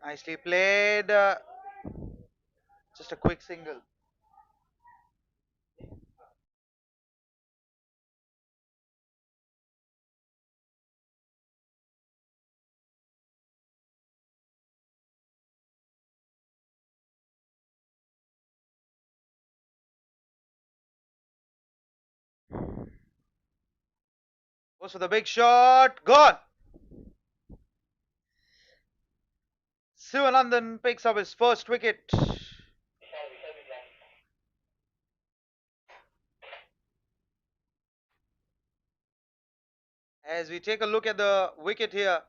Nicely played. Just a quick single. Goes for the big shot. Gone. Sivanandan picks up his first wicket. As we take a look at the wicket here,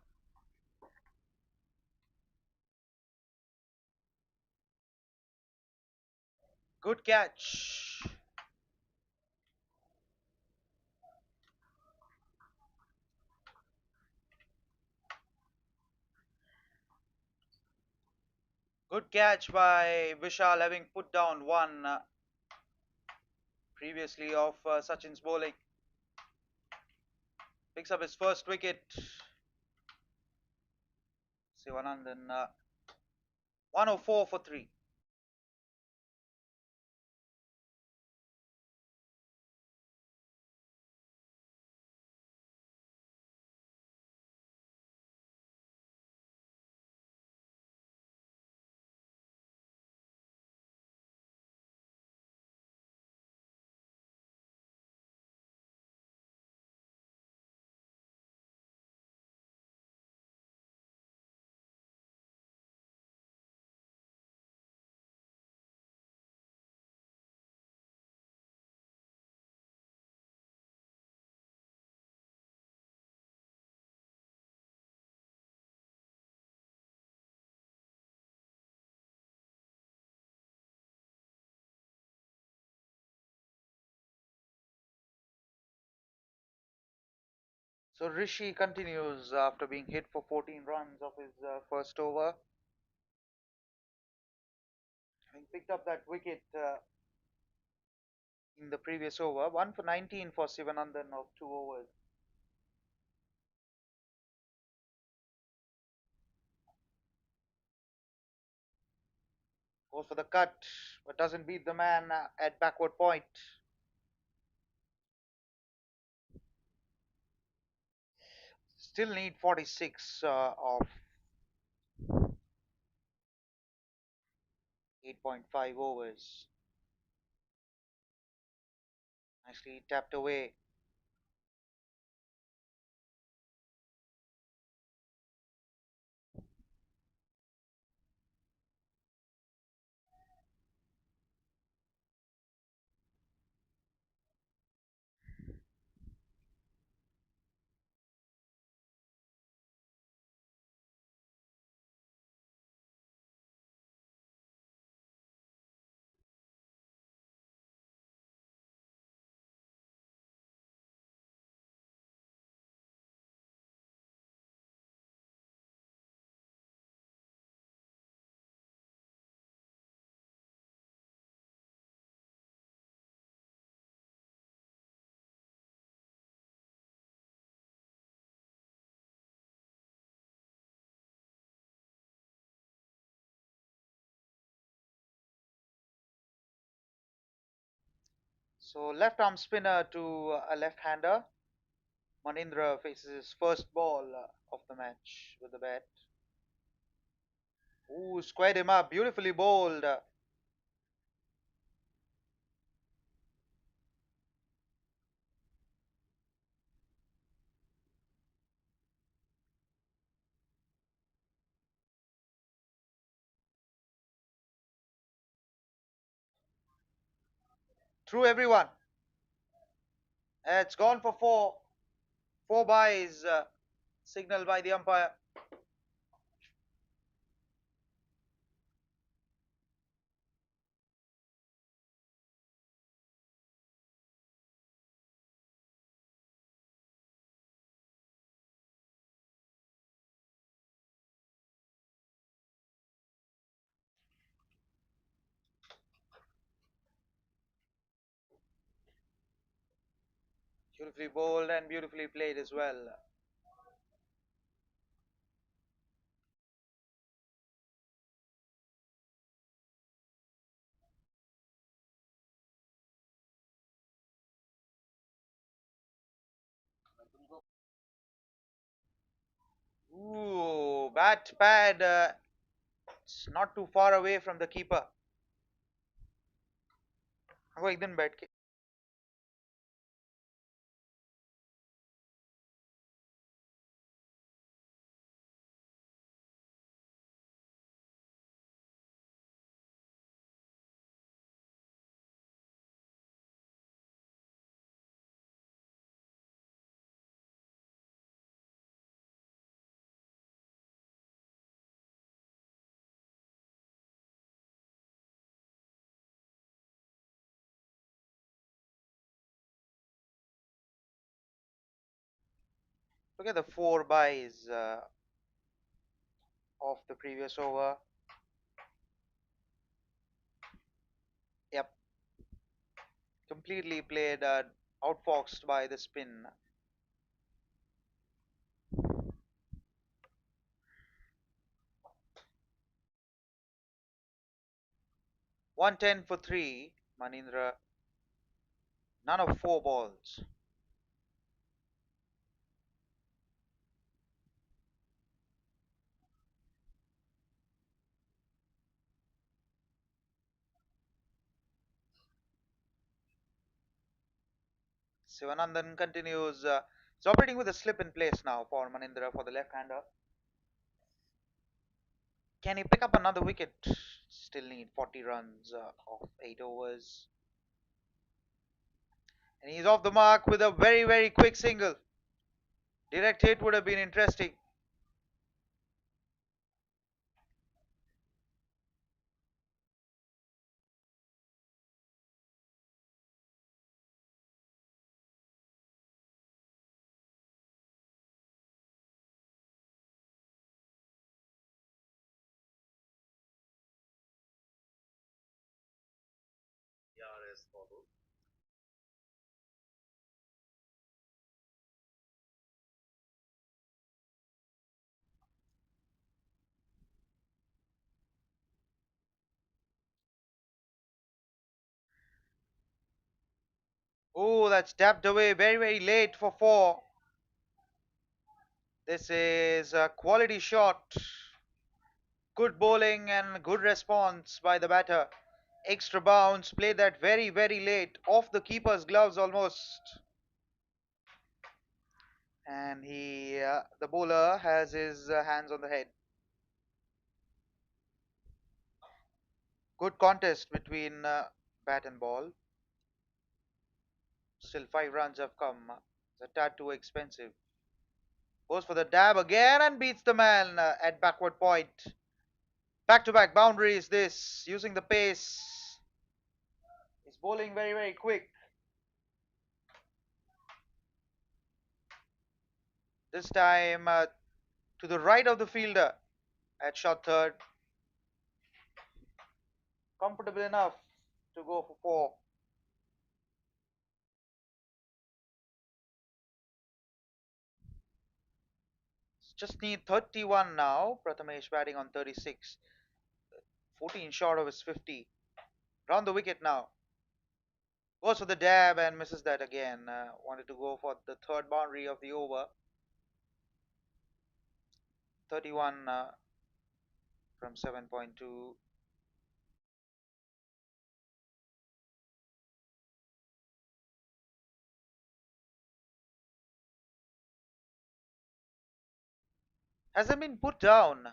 good catch. Good catch by Vishal, having put down one previously of Sachin's bowling. Picks up his first wicket. Sivanandan 104 for 3. So Rishi continues after being hit for 14 runs of his first over. Having picked up that wicket in the previous over. 1 for 19 for Sivanandan of 2 overs. Goes for the cut, but doesn't beat the man at backward point. Still need 46 of 8.5 overs. Nicely tapped away. So left arm spinner to a left hander. Manindra faces his first ball of the match with the bat. Ooh, squared him up. Beautifully bowled. Through everyone. It's gone for four. Four byes signaled by the umpire. Beautifully bowled and beautifully played as well. Ooh, bat pad. It's not too far away from the keeper. वो एक दिन बैठ के look at the four byes of the previous over. Yep, completely played outfoxed by the spin. 110 for three. Manindra, none of four balls. Sivanandan continues. He's operating with a slip in place now for Manindra for the left-hander. Can he pick up another wicket? Still need 40 runs of 8 overs. And he's off the mark with a very, very quick single. Direct hit would have been interesting. Oh, that's tapped away very, very late for four. This is a quality shot. Good bowling and good response by the batter. Extra bounce, played that very, very late, off the keeper's gloves almost. And the bowler has his hands on the head. Good contest between bat and ball. Still 5 runs have come. It's a tad too expensive. Goes for the dab again and beats the man at backward point. Back to back boundaries, this, using the pace. He's bowling very, very quick. This time to the right of the fielder at shot third. Comfortable enough to go for four. Just need 31 now. Prathamesh batting on 36. 14 short of his 50. Round the wicket now. Goes for the dab and misses that again. Wanted to go for the third boundary of the over. 31 from 7.2. Hasn't been put down.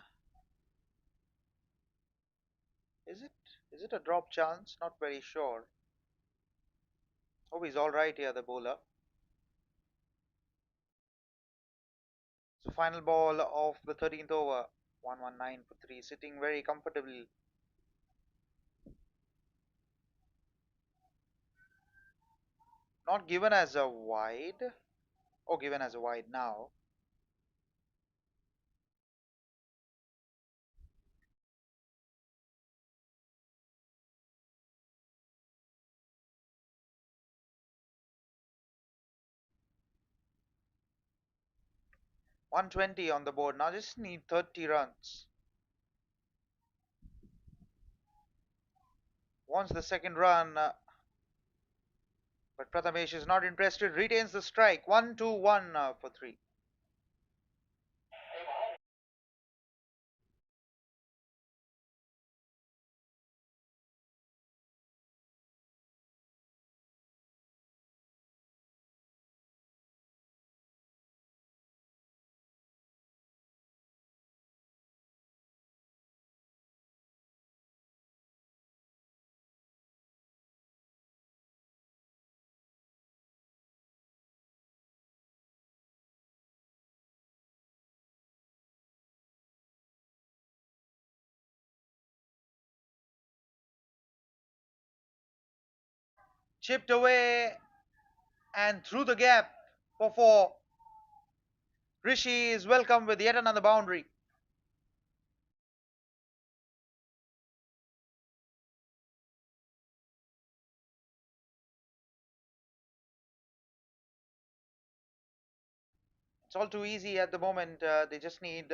Is it? Is it a drop chance? Not very sure. Oh, he's all right here, the bowler. So final ball of the 13th over. 119 for 3, sitting very comfortably. Not given as a wide. Oh, given as a wide now. .120 on the board. Now just need 30 runs. Wants the second run, but Prathamesh is not interested. Retains the strike. 1-2-1 for 3. Chipped away and through the gap for 4. Rishi is welcome with yet another boundary. It's all too easy at the moment. They just need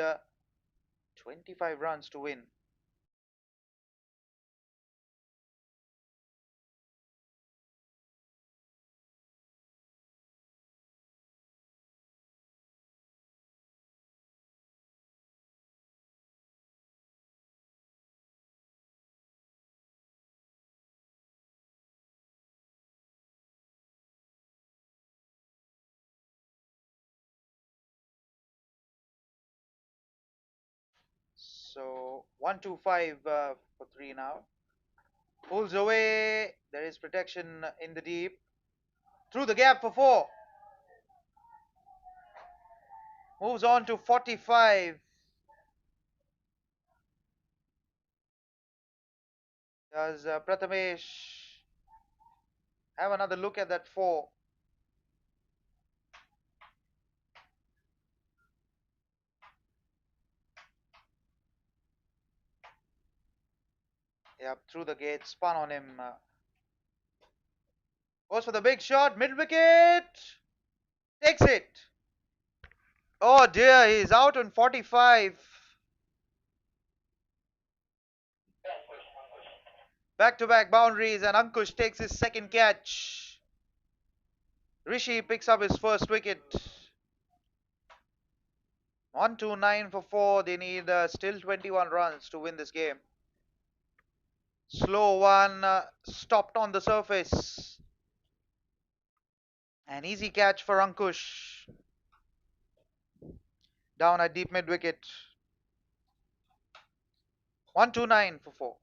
25 runs to win. So 1-2-5 for 3 now. Pulls away. There is protection in the deep. Through the gap for 4. Moves on to 45. Does Prathamesh have another look at that 4? Yep, through the gate, spun on him. Goes for the big shot, mid wicket. Takes it. Oh dear, he's out on 45. Back to back boundaries, and Ankush takes his second catch. Rishi picks up his first wicket. 1-2-9 for 4. They need still 21 runs to win this game. Slow one, stopped on the surface. An easy catch for Ankush. Down at deep mid wicket. 1-2-9 for 4.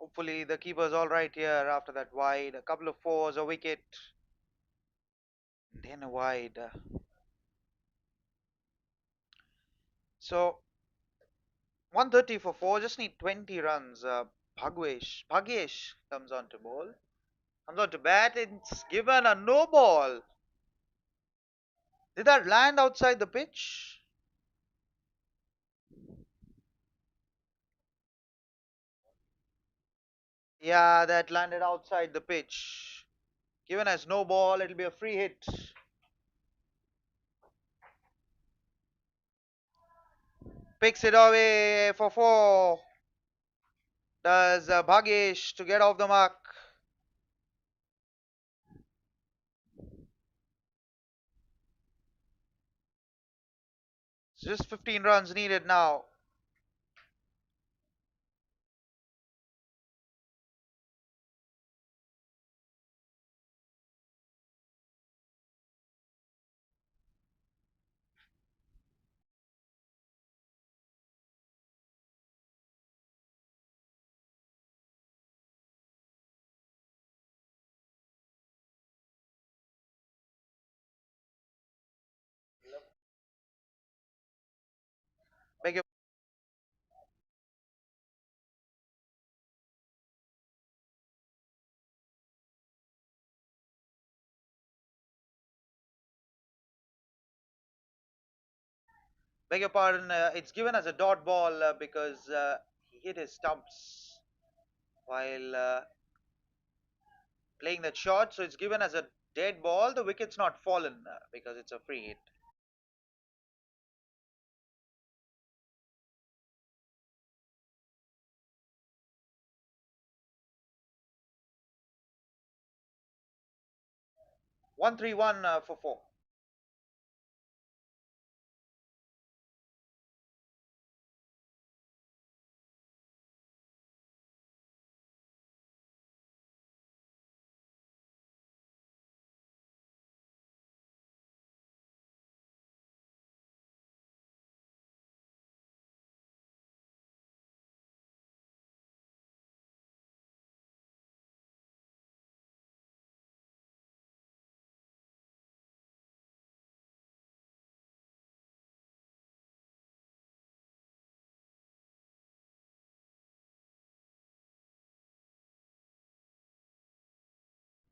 Hopefully the keeper's all right here after that wide. A couple of fours, a wicket, then a wide. So 130 for four. Just need 20 runs. Bhagyesh comes on to bowl. Comes on to bat. It's given a no ball. Did that land outside the pitch? Yeah, that landed outside the pitch. Given as no ball, it'll be a free hit. Picks it away for four. Does Bhagesh to get off the mark. It's just 15 runs needed now. Beg your, beg your pardon. It's given as a dot ball because he hit his stumps while playing that shot. So it's given as a dead ball. The wicket's not fallen because it's a free hit. 131 for four.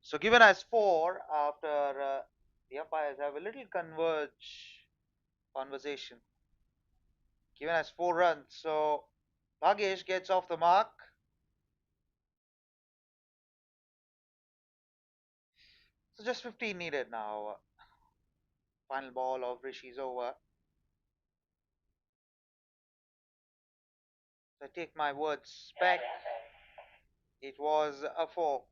So given as four after the umpires have a little converge conversation. Given as 4 runs. So Bhagesh gets off the mark. So just 15 needed now. Final ball of Rishi's over. So I take my words back. It was a four.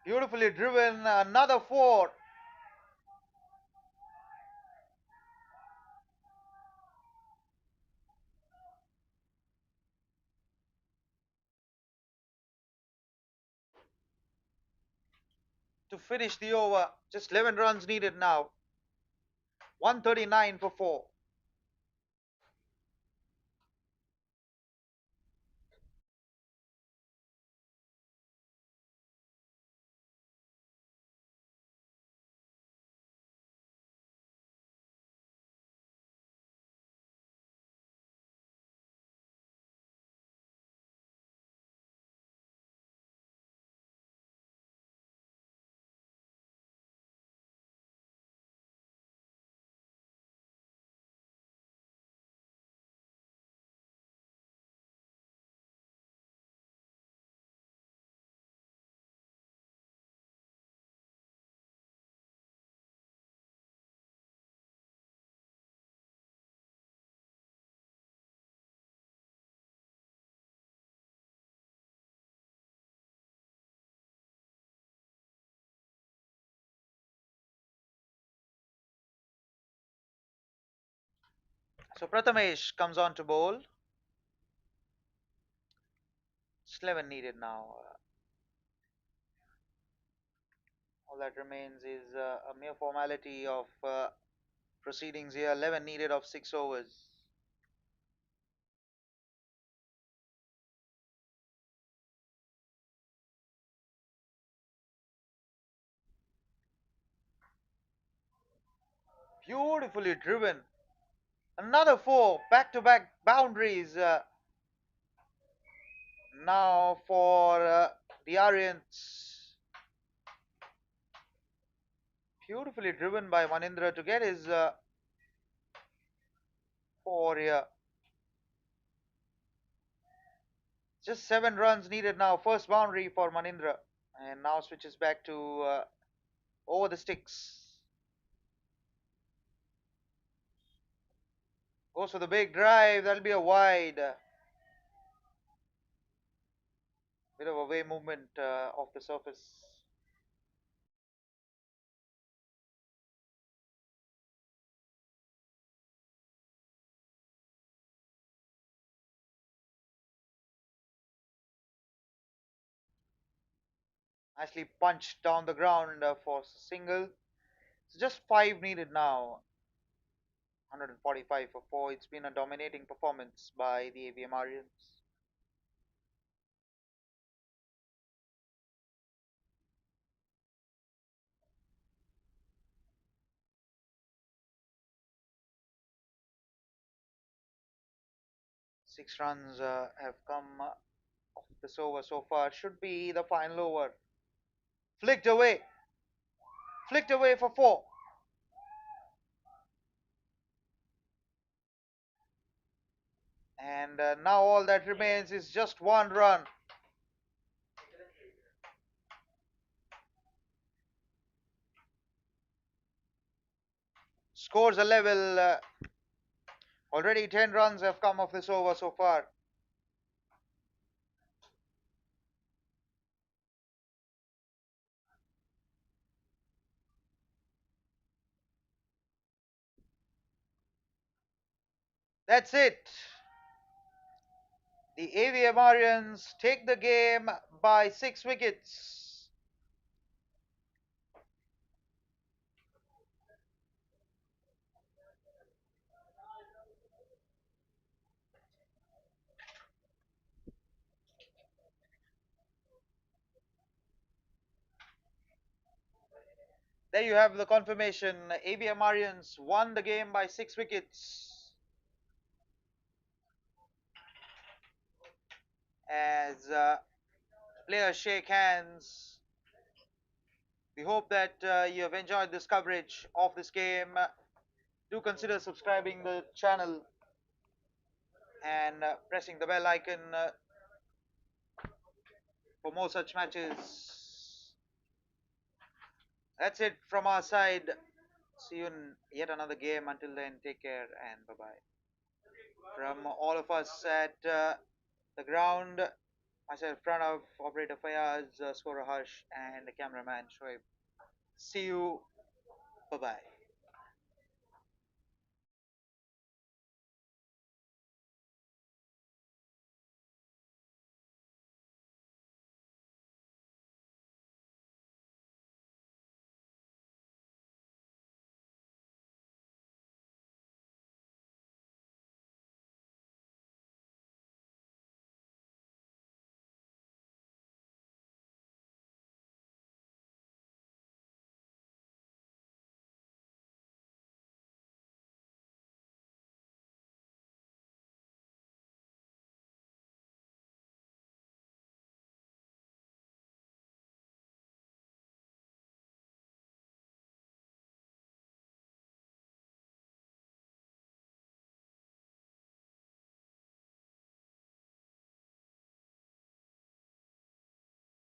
Beautifully driven. Another four to finish the over. Just 11 runs needed now. 139 for four. So Prathamesh comes on to bowl. Just 11 needed now. All that remains is a mere formality of proceedings here. 11 needed of 6 overs. Beautifully driven. Another 4 back to back boundaries now for the Aryans. Beautifully driven by Manindra to get his 4 here. Just 7 runs needed now. First boundary for Manindra. And now switches back to over the sticks. Goes for the big drive. That'll be a wide. Bit of away movement off the surface. 'Nicely punched down the ground for single. So just 5 needed now. 145 for 4. It's been a dominating performance by the AVM Aryans. 6 runs have come off this over so far. Should be the final over. Flicked away. Flicked away for 4. And now all that remains is just 1 run. Scores a level. Already 10 runs have come off this over so far. That's it. The AVM Aryans take the game by 6 wickets. There you have the confirmation. AVM Aryans won the game by 6 wickets. As players shake hands, we hope that you have enjoyed this coverage of this game. Do consider subscribing the channel and pressing the bell icon for more such matches. That's it from our side. See you in yet another game. Until then, take care and bye bye. From all of us at the ground, myself, Pranav, operator Fayaz, scorer Harsh, and the cameraman Shoaib. See you. Bye bye.